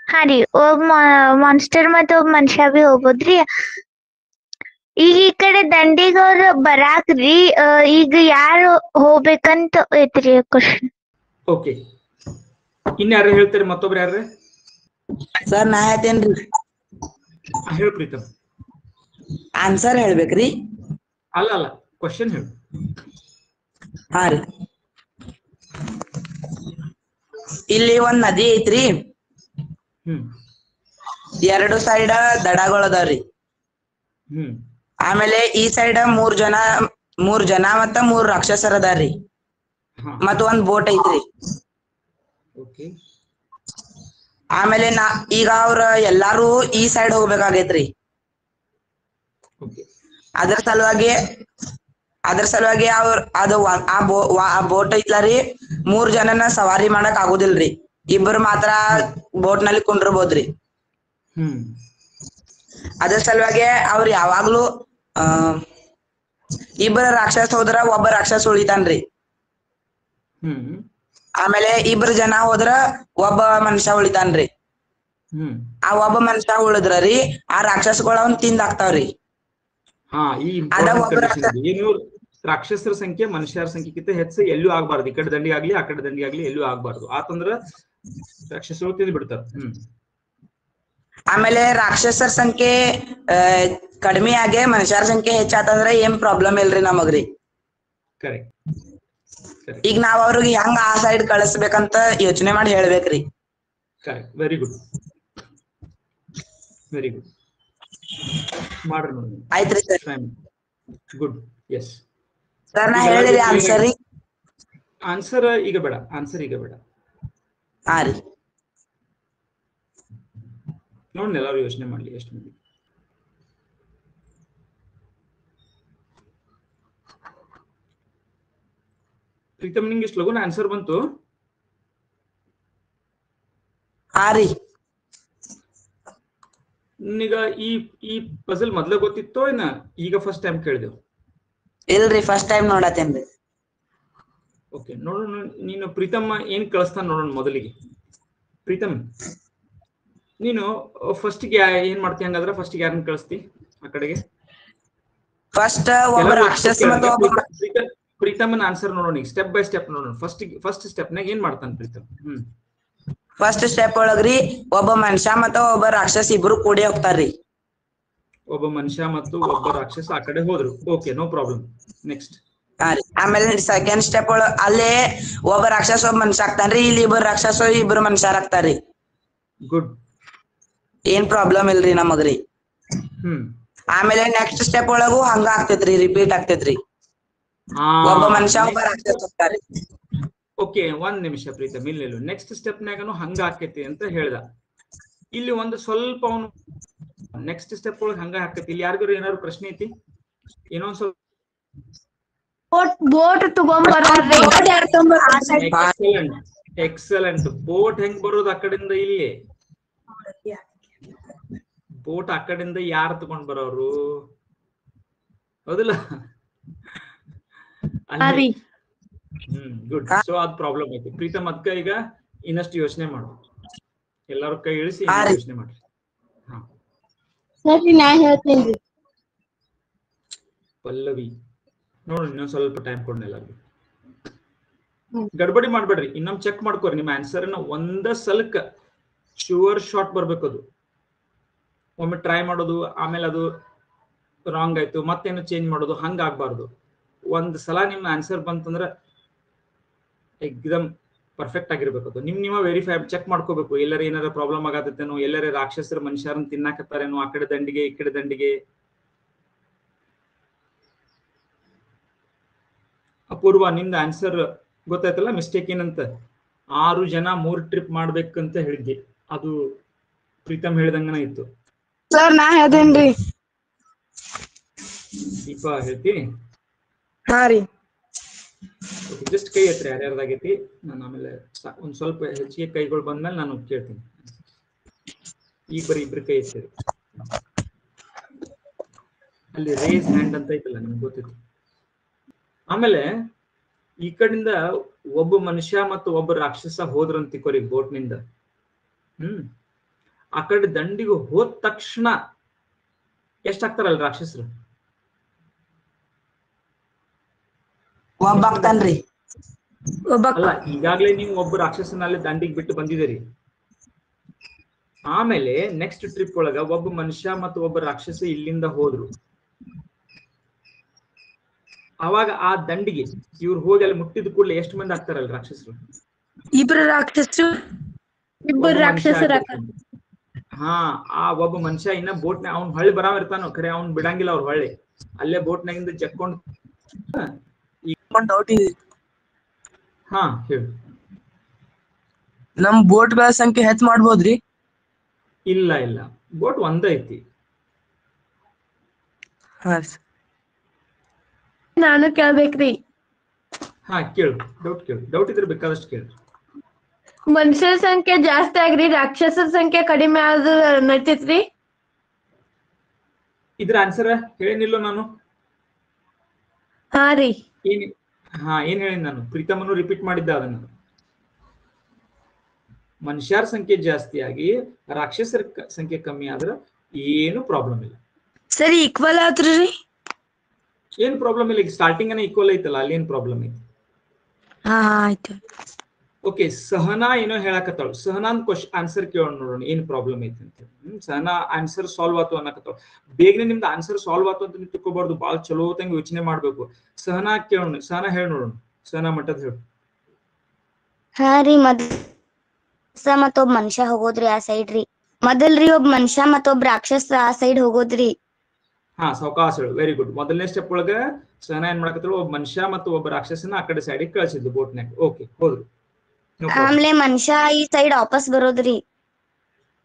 ಹಾ ರೀ, ಒಬ್ಬ ಮಾನ್ಸ್ಟರ್ ಮತ್ತ ಒಬ್ಬ ಮನುಷ್ಯ ಬಿ ಹೋಗ್ಬೋದ್ರಿ. ಈಗ ಈ ಕಡೆ ದಂಡಿಗ ಅವ್ರ ಬರಾಕ್ರಿ, ಈಗ ಯಾರು ಹೋಗ್ಬೇಕಂತ ಐತ್ರಿ ಕ್ವಶನ್. ಓಕೆ, ಇನ್ಯಾರ ಹೇಳ್ತಾರೆ? ಮತ್ತೊಬ್ರು ಯಾರ್ರಿ? ಸರ್ ನಾ ಹೇಳ್ತೇನ್ರಿ. ಹೇಳು ಪ್ರೀತಮ್. ಆನ್ಸರ್ ಹೇಳ್ಬೇಕ್ರಿ? ಅಲ್ಲ ಕ್ವಶನ್ ಹೇಳು. ಹಾ ರೀ, ಇಲ್ಲಿ ಒಂದ್ ನದಿ ಐತ್ರಿ. 2 ಸೈಡ್ ದಡಗಳು ಅದಾವ್ರಿ. ಆಮೇಲೆ ಈ ಸೈಡ್ ಮೂರ್ ಜನ ಮತ್ತ 3 ರಾಕ್ಷಸರ ಅದಾರ್ರಿ ಹಾ ಮತ್ತ ಒಂದ್ ಬೋಟ್ ಐತ್ರಿ. ಓಕೆ ಆಮೇಲೆ ಈಗ ಅವ್ರ ಎಲ್ಲಾರು ಈ ಸೈಡ್ ಹೋಗ್ಬೇಕಾಗೈತ್ರಿ. ಓಕೆ ಅದ್ರ ಸಲುವಾಗಿ ಅದು ಆ ಬೋಟ್ ಐತ್ಲಾರಿ 3 ಜನನ ಸವಾರಿ ಮಾಡಕ್ ಆಗುದಿಲ್ರಿ. ಇಬ್ಬರು ಮಾತ್ರ ಬೋಟ್ ನಲ್ಲಿ ಕುಂಡ್ರಬಹುದ್ರಿ. ಅದ್ರ ಸಲುವಾಗಿ ಅವ್ರ ಯಾವಾಗ್ಲೂ ಇಬ್ಬರ ರಾಕ್ಷಸ ಹೋದ್ರ ಒಬ್ಬ ರಾಕ್ಷಸ ಉಳಿತಾನ್ರಿ. ಆಮೇಲೆ 2 ಜನ ಹೋದ್ರ ಒಬ್ಬ ಮನುಷ್ಯ ಉಳಿತಾನ್ರಿ. ಆ ಒಬ್ಬ ಮನುಷ್ಯ ಉಳಿದ್ರಿ ಆ ರಾಕ್ಷಸಗಳ ಅವ್ನ್ ತಿಂದ್ ಹಾಕ್ತಾವ್ರಿ. ಹಾ ಈ ಏನು ರಾಕ್ಷಸರ ಸಂಖ್ಯೆ ಮನುಷ್ಯರ ಸಂಖ್ಯೆಗಿಂತ ಹೆಚ್ಚು ಎಲ್ಲೂ ಆಗ್ಬಾರ್ದು. ಈ ಕಡೆ ದಂಡಿಗೆ ಆಗ್ಲಿ ಆ ಕಡೆ ದಂಡಿಗೆ ಆಗ್ಲಿ ಎಲ್ಲೂ ಆಗ್ಬಾರ್ದು. ಆತಂದ್ರ ರಾಕ್ಷಸರು ತಿಂದು ಬಿಡ್ತಾರ. ಆಮೇಲೆ ರಾಕ್ಷಸರ ಸಂಖ್ಯೆ ಕಡಿಮೆ ಆಗಿ ಮನುಷ್ಯರ ಸಂಖ್ಯೆ ಹೆಚ್ಚಾತಂದ್ರ ಏನ್ ಪ್ರಾಬ್ಲಮ್ ಇಲ್ರಿ ನಮಗ್ರಿ. ಕರೆಕ್ಟ್. ಈಗ ನಾವ್ ಅವ್ರಿಗೆ ಹೆಂಗ ಆ ಸೈಡ್ ಕಳಿಸ್ಬೇಕಂತ ಯೋಚನೆ ಮಾಡಿ ಹೇಳ್ಬೇಕ್ರಿ. ಕರೆಕ್ಟ್. ವೆರಿ ಗುಡ್ ಮಾಡ್ರಿ ನೋಡಿ. ಆಯ್ತ್ರಿ ಸರ್. ಗುಡ್. ಎಸ್ ಸರ್ ನಾ ಹೇಳಿರಿ ಆನ್ಸರ್ ರೀ. ಆನ್ಸರ್ ಈಗ ಬೇಡ. ಹಾ ರೀ ನೋಡಿ ಎಲ್ಲಾರು ಯೋಚನೆ ಮಾಡ್ಲಿ ಎಷ್ಟು ಮಂದಿ. ಪ್ರೀತಮ್ ನಿಂಗೆ ಇಷ್ಟು ಲಗುನ ಆನ್ಸರ್ ಬಂತು? ಹಾ ರೀ. ಈಗ ಈ ಪಜಲ್ ಮೊದ್ಲ ಗೊತ್ತಿತ್ತೋ ಏನ ಈಗ ಫಸ್ಟ್ ಟೈಮ್ ಕೇಳಿದೆವು? ಇಲ್ರಿ ಫಸ್ಟ್ ಟೈಮ್ ನೋಡತ್ತೇನ್ರಿ. ಓಕೆ ನೋಡೋಣ. ನೀನು ಪ್ರೀತಮ್ಮ ಏನ್ ಕಳಿಸ್ತಾನ ನೋಡೋಣ ಮೊದಲಿಗೆ. ಪ್ರೀತಮ್ ನೀನು ಫಸ್ಟ್ಗೆ ಏನ್ ಮಾಡ್ತಿ ಹಂಗಾದ್ರೆ? ಫಸ್ಟ್ಗೆ ಯಾರನ್ನ ಕಳಿಸ್ತಿ ಆ ಕಡೆಗೆ? ಫಸ್ಟ್ ಒಬ್ಬ ರಾಕ್ಷಸ ಮತ್ತು ಪ್ರೀತಮನ್ ಆನ್ಸರ್ ನೋಡೋಣ ಈಗ ಸ್ಟೆಪ್ ಬೈ ಸ್ಟೆಪ್ ನೋಡೋಣ. ಫಸ್ಟ್ ಸ್ಟೆಪ್ ನಾಗ ಏನ್ ಮಾಡ್ತಾನ ಪ್ರೀತಮ್? ಫಸ್ಟ್ ಸ್ಟೆಪ್ ಒಳಗ್ರಿ ಒಬ್ಬ ಮನುಷ್ಯ ಮತ್ತ ಒಬ್ಬ ರಾಕ್ಷಸ ಇಬ್ರು ಕೂಡಿ ಹೋಗ್ತಾರ್ರಿ. ಒಬ್ಬ ಮನುಷ್ಯ ಮತ್ತು ಒಬ್ಬ ರಾಕ್ಷಸ ಆ ಕಡೆ ಹೋದ್ರು. Okay no problem. ನೆಕ್ಸ್ಟ್. ಹಾ ರೀ. ಆಮೇಲೆ ಸೆಕೆಂಡ್ ಸ್ಟೆಪ್ ಒಳಗ ಅಲ್ಲೇ ಒಬ್ಬ ರಾಕ್ಷಸ ಒಬ್ಬ ಮನುಷ್ಯ ಆಗ್ತಾನ್ರಿ. ಇಲ್ಲಿ ಇಬ್ಬರು ರಾಕ್ಷಸ ಇಬ್ರು ಮನುಷ್ಯರ ಆಗ್ತಾರ್ರಿ. ಗುಡ್. ಏನ್ ಪ್ರಾಬ್ಲಮ್ ಇಲ್ರಿ ನಮಗ್ರಿ. ಆಮೇಲೆ ನೆಕ್ಸ್ಟ್ ಸ್ಟೆಪ್ ಒಳಗು ಹಂಗ ಆಗ್ತೈತ್ರಿ, ರಿಪೀಟ್ ಆಗ್ತೈತ್ರಿ. ಒಬ್ಬ ಮನುಷ್ಯ ಒಬ್ಬ ರಾಕ್ಷಸ ಹೋಗ್ತಾರ್ರಿ. ಓಕೆ ಒಂದ್ ನಿಮಿಷ ಪ್ರೀತಮ್ ಇಲ್ಲಿ ನೆಕ್ಸ್ಟ್ ಸ್ಟೆಪ್ ನಾಗನು ಹಂಗ ಆಕೈತಿ ಅಂತ ಹೇಳ್ದ. ಇಲ್ಲಿ ಒಂದು ಸ್ವಲ್ಪ ಅವನು ನೆಕ್ಸ್ಟ್ ಸ್ಟೆಪ್ ಒಳಗೆ ಹಂಗ ಹಾಕೈತಿ. ಇಲ್ಲಿ ಯಾರಿಗಾರು ಏನಾದ್ರು ಪ್ರಶ್ನೆ ಐತಿ? ಏನೋ ಸ್ವಲ್ಪ ಬೋಟ್ ತಗೊಂಡ್ಬರ್ರಿ. ಎಕ್ಸಲೆಂಟ್. ಬೋಟ್ ಹೆಂಗ್ ಬರೋದು ಆ ಕಡೆಯಿಂದ ಇಲ್ಲಿ? ಬೋಟ್ ಆ ಕಡೆಯಿಂದ ಯಾರು ತಗೊಂಡ್ ಬರೋರು? ಹೌದಿಲ್ಲ? ಗುಡ್. ಸೊ ಅದ್ ಪ್ರಾಬ್ಲಮ್ ಐತಿ ಪ್ರೀತಮ್. ಅದ್ಕ ಈಗ ಇನ್ನಷ್ಟು ಯೋಚನೆ ಮಾಡು. ಎಲ್ಲಾರು ಕೈ ಇಳಿಸಿ ಯೋಚನೆ ಮಾಡ್ರಿ. ನಾ ಹೇಳ್ತೇನ್ರಿ. ಪಲ್ಲವಿ ನೋಡ್ರಿ ಇನ್ನೊಂದ್ ಸ್ವಲ್ಪ ಟೈಮ್ ಕೊಡ್ನಿ ಎಲ್ಲಾರ್ಗು. ಗಡ್ಬಡಿ ಮಾಡ್ಬೇಡ್ರಿ. ಇನ್ನೊಮ್ಮೆ ಚೆಕ್ ಮಾಡ್ಕೋರಿ ನಿಮ್ಮ ಆನ್ಸರ್ ನ. ಒಂದ ಸಲಕ್ಕ ಶೂರ್ ಶಾರ್ಟ್ ಬರ್ಬೇಕು. ಅದು ಒಮ್ಮೆ ಟ್ರೈ ಮಾಡೋದು ಆಮೇಲೆ ಅದು ರಾಂಗ್ ಆಯ್ತು ಮತ್ತೇನು ಚೇಂಜ್ ಮಾಡೋದು ಹಂಗ ಆಗ್ಬಾರ್ದು. ಒಂದ್ ಸಲ ನಿಮ್ ಆನ್ಸರ್ ಬಂತಂದ್ರ ಎಕ್ದಮ್ ಪರ್ಫೆಕ್ಟ್ ಆಗಿರ್ಬೇಕು. ಅದು ನಿಮ್ಮ ವೆರಿಫೈ ಚೆಕ್ ಮಾಡ್ಕೋಬೇಕು. ಎಲ್ಲರ ಏನಾರ ಪ್ರಾಬ್ಲಮ್ ಆಗತ್ತೇನೋ, ಎಲ್ಲರ ರಾಕ್ಷಸರ ಮನುಷ್ಯರನ್ನ ತಿನ್ನಾಕತ್ತಾರೇನೋ ಆ ಕಡೆ ದಂಡಿಗೆ ಈ ಕಡೆ ದಂಡಿಗೆ. ಅಪೂರ್ವ ನಿಂದ ಆನ್ಸರ್ ಗೊತ್ತಾಯ್ತಲ್ಲ ಮಿಸ್ಟೇಕ್ ಏನಂತ? 6 ಜನ 3 ಟ್ರಿಪ್ ಮಾಡ್ಬೇಕಂತ ಹೇಳಿದ್ದೆ. ಅದು ಪ್ರೀತಮ್ ಹೇಳ್ದಂಗನ ಇತ್ತು. ಸರ್ ನಾ ಹೇಳ್ತೇನ್ರಿ. ದೀಪ ಹೇಳ್ತೀನಿ. ಹಾ ರೀ. ಜಸ್ಟ್ ಕೈ ಹತ್ರ ಯಾರ್ಯಾರ್ದಾಗೈತಿ. ನಾನು ಆಮೇಲೆ ಒಂದ್ ಸ್ವಲ್ಪ ಹೆಚ್ಚಿಗೆ ಕೈಗಳು ಬಂದ್ಮೇಲೆ ನಾನು ಕೇಳ್ತೀನಿ. ಈಗ ಬರೀ ಇಬ್ರು ಕೈ ಎತ್ತಿರಿ. ಅಲ್ಲಿ ರೇಸ್ ಹ್ಯಾಂಡ್ ಅಂತ ಐತಲ್ಲ ನಿಮ್ಗೆ ಗೊತ್ತಿತ್ತು. ಆಮೇಲೆ ಈ ಕಡೆಯಿಂದ ಒಬ್ಬ ಮನುಷ್ಯ ಮತ್ತು ಒಬ್ಬ ರಾಕ್ಷಸ ಹೋದ್ರಂತ ತಿಕ್ಕೋರಿ ಬೋಟ್ ನಿಂದ. ಆ ಕಡೆ ದಂಡಿಗೆ ಹೋದ ತಕ್ಷಣ ಎಷ್ಟಾಗ್ತಾರಲ್ಲ ರಾಕ್ಷಸರು? ಒಬ್ಬ ಆಗ್ತಾನ್ರಿ. ಅಲ್ಲ ಈಗಾಗ್ಲೇ ನೀವು ಒಬ್ಬ ರಾಕ್ಷಸನ ಅಲ್ಲಿ ದಂಡಿಗೆ ಬಿಟ್ಟು ಬಂದಿದ್ದೀರಿ. ಆಮೇಲೆ ನೆಕ್ಸ್ಟ್ ಟ್ರಿಪ್ ಒಳಗ ಒಬ್ಬ ಮನುಷ್ಯ ಮತ್ತು ಒಬ್ಬ ರಾಕ್ಷಸ ಇಲ್ಲಿಂದ ಹೋದ್ರು. ಅವಾಗ ಆ ದಂಡಿಗೆ ಇವ್ರು ಹೋಗಿ ಅಲ್ಲಿ ಮುಟ್ಟಿದ ಕೂಡಲೇ ಎಷ್ಟು ಮಂದಿ ಆಗ್ತಾರಲ್ಲ ರಾಕ್ಷಸರು? ಇಬ್ರು ರಾಕ್ಷಸರು. ಹಾ ಆ ಒಬ್ಬ ಮನುಷ್ಯ ಇನ್ನ ಬೋಟ್ ಅವ್ನ್ ಹೊಳ್ಳಿ ಬರಾವ್ ಇರ್ತಾನೋ ಖರೆ ಅವ್ನ್ ಬಿಡಂಗಿಲ್ಲ ಅವ್ರ ಹೊಳ್ಳಿ. ಅಲ್ಲೇ ಬೋಟ್ನಾಗಿಂದ ಜಕ್ಕೊಂಡು ಡೌಟ್ ಇದೆ. ಹಾ ಹೇಳಿ. ನಮ್ ಬೋಟ್ಗಳ ಸಂಖ್ಯೆ ಹೆಚ್ಚ್ ಮಾಡ್ಬೋದ್ರಿ? ಇಲ್ಲ ಇಲ್ಲ, ಬೋಟ್ ಒಂದ ಐತಿ. ಹಾ ನಾನು ಕೇಳ್ಬೇಕ್ರಿ. ಹಾ ಕೇಳು, ಡೌಟ್ ಇದ್ರೆ ಬೇಕಾದಷ್ಟು ಕೇಳಿ. ಮನುಷ್ಯರ ಸಂಖ್ಯೆ ಜಾಸ್ತಿ ಆಗ್ರಿ, ರಾಕ್ಷಸರ ಸಂಖ್ಯೆ ಕಡಿಮೆ ಆದ್ರೂ ನಡ್ತೈತ್ರಿ? ಇದ್ರ ಆನ್ಸರ್ ಹೇಳಿನಿಲ್ಲೋ ನಾನು? ಹಾ ರೀ. ಏನ್ ಹೇಳಿನಿ ನಾನು? ಪ್ರೀತಮನು ರಿಪೀಟ್ ಮಾಡಿದ್ದ ಅದನ್ನ. ಮನುಷ್ಯರ ಸಂಖ್ಯೆ ಜಾಸ್ತಿ ಆಗಿ ರಾಕ್ಷಸರ ಸಂಖ್ಯೆ ಕಮ್ಮಿ ಆದ್ರ ಏನು ಪ್ರಾಬ್ಲಮ್ ಇಲ್ಲ. ಸರಿ, ಈಕ್ವಲ್ ಆದ್ರಿ? ಏನ್ ಪ್ರಾಬ್ಲಮ್ ಇಲ್ಲ. ಈಗ ಸ್ಟಾರ್ಟಿಂಗ್ ಈಕ್ವಲ್ ಐತಲ್ಲ, ಅಲ್ಲಿ ಏನ್ ಪ್ರಾಬ್ಲಮ್ ಐತಿ? ಹಾ ಆಯ್ತು. ಓಕೆ, ಸಹನಾ ಏನೋ ಹೇಳಕತ್ತಾಳ. ಸಹನಾನ್ ಆನ್ಸರ್ ಕೇಳೋಣ, ನೋಡೋಣ ಏನ್ ಪ್ರಾಬ್ಲಮ್ ಐತಿ ಅಂತ. ಸಹನಾ ಆನ್ಸರ್ ಸಾಲ್ವ್ ಆತು ಅನ್ನಕತ್ತಾಳ. ಬೇಗನೆ ನಿಮ್ದು ಆನ್ಸರ್ ಸಾಲ್ವ್ ಆತು ಅಂತ ನೀವು ತಿಳ್ಕೊಬಾರ್ದು, ಬಾಳ ಚಲೋ ತಂಗ ಯೋಚನೆ ಮಾಡ್ಬೇಕು. ಸಹನಾ ಕೇಳೋಣ, ಸಹನಾ ಹೇಳಿ ನೋಡೋಣ. ಸಹನಾ ಮಠದ ಹೇಳು. ಹಾ ರೀ, ಮತ್ತೊಬ್ಬ ಮನುಷ್ಯ ಹೋಗೋದ್ರಿ ಆ ಸೈಡ್ ರೀ. ಮೊದಲ್ರಿ ಒಬ್ಬ ಮನುಷ್ಯ ಮತ್ತೊಬ್ಬ ರಾಕ್ಷಸ ಆ ಸೈಡ್ ಹೋಗೋದ್ರಿ. ಹಾ, ಸಾವಕಾಶ ಹೇಳು. Very good. ಮೊದಲನೇ ಸ್ಟೆಪ್ ಒಳಗ ಸಹನಾ ಏನ್ ಮಾಡಕತ್ತಳು? ಒಬ್ಬ ಮನುಷ್ಯ ಮತ್ತು ಒಬ್ಬ ರಾಕ್ಷಸನ ಆ ಕಡೆ ಸೈಡ್ ಕಳಿಸಿದ್ಲು ಬೋಟ್ನಾಗ. ಓಕೆ, ಹೋದ್ರು. ಆಮೇಲೆ ಮನುಷ್ಯ ಈ ಸೈಡ್ ವಾಪಸ್ ಬರೋದ್ರಿ.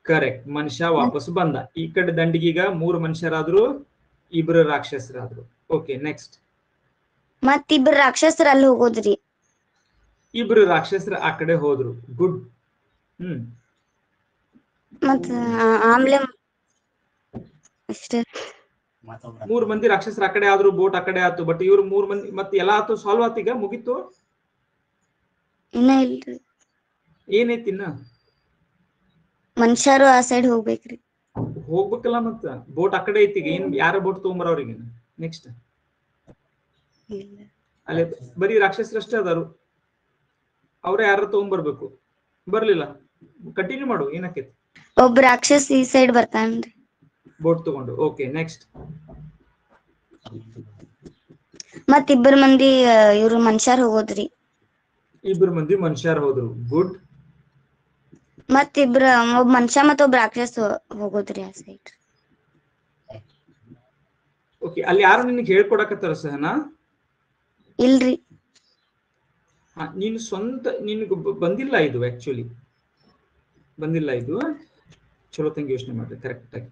ಕರೆಕ್ಟ್, ಮನುಷ್ಯ ವಾಪಸ್ ಬಂದ. ಈ ಕಡೆ ದಂಡಿಗೀಗ 3 ಮನುಷ್ಯರಾದ್ರು, 2 ರಾಕ್ಷಸರಾದ್ರು. Okay, next. ಮತ್ತಿಬ್ರು ರಾಕ್ಷಸರ ಅಲ್ಲಿ ಹೋಗೋದ್ರಿ. 2 ರಾಕ್ಷಸರ ಆ ಕಡೆ ಹೋದ್ರು. ಗುಡ್. ಮತ್ತ ಆಮೇಲೆ ಅಷ್ಟೇ. 3 ಮಂದಿ ರಾಕ್ಷಸರ ಆ ಕಡೆ ಆದ್ರು, ಬೋಟ್ ಆ ಕಡೆ ಆತು. ಬಟ್ ಇವ್ರು 3 ಮಂದಿ ಮತ್ತೆ ಎಲ್ಲ ಆತು, ಸಾಲ್ವ್ ಆತು. ಈಗ ಮುಗೀತು? ಇನ್ನ ಇಲ್ರಿ, ಏನೈತಿ ಇನ್ನ? ಮನುಷ್ಯರು ಆ ಸೈಡ್ ಹೋಗ್ಬೇಕ್ರಿ. ಹೋಗ್ಬೇಕಲ್ಲ, ಮತ್ತ ಬೋಟ್ ಆ ಕಡೆ ಐತಿ. ಈಗ ಏನ್ ಯಾರ ಬೋಟ್ ತಗೊಂಬರ ಅವ್ರಿಗೆ? ನೆಕ್ಸ್ಟ್ ಅಲ್ಲಿ ಬರೀ ರಾಕ್ಷಸರಷ್ಟೇ ಅದಾರು, ಅವ್ರ ಯಾರ ತಗೊಂಡ್ಬರ್ಬೇಕು. ಬರ್ಲಿಲ್ಲ, ಕಂಟಿನ್ಯೂ ಮಾಡು. ಏನಕ್ಕೈತಿ? ಒಬ್ಬ ರಾಕ್ಷಸ್ ಈ ಸೈಡ್ ಬರ್ತಾನ್ರಿ ಬೋಟ್ ತಗೊಂಡು. Okay, next. ಮತ್ತಿಬ್ಬರು ಮಂದಿ ಇವ್ರು ಮನುಷ್ಯರ್ ಹೋಗೋದ್ರಿ. 2 ಮಂದಿ ಮನುಷ್ಯರು ಹೋದ್ರು. ಗುಡ್. ಒಬ್ಬ ಮನುಷ್ಯ ಮತ್ತೊಬ್ಬ ರಾಕ್ಷಸ ಹೋಗೋದ್ರಿ ಆ ಸೈಡ್. ಓಕೆ, ಅಲ್ಲಿ ಯಾರು ನಿನಗೆ ಹೇಳ್ಕೊಡಕತ್ತಾರ ಸಹನಾ? ಇಲ್ರಿ. ನೀನು ಸ್ವಂತ ನಿನಗೆ ಬಂದಿಲ್ಲ ಇದು? ಆಕ್ಚುಲಿ ಬಂದಿಲ್ಲ ಇದು. ಚಲೋ ತಂಗಿ ಯೋಚನೆ ಮಾಡ್ರಿ ಕರೆಕ್ಟ್ ಆಗಿ.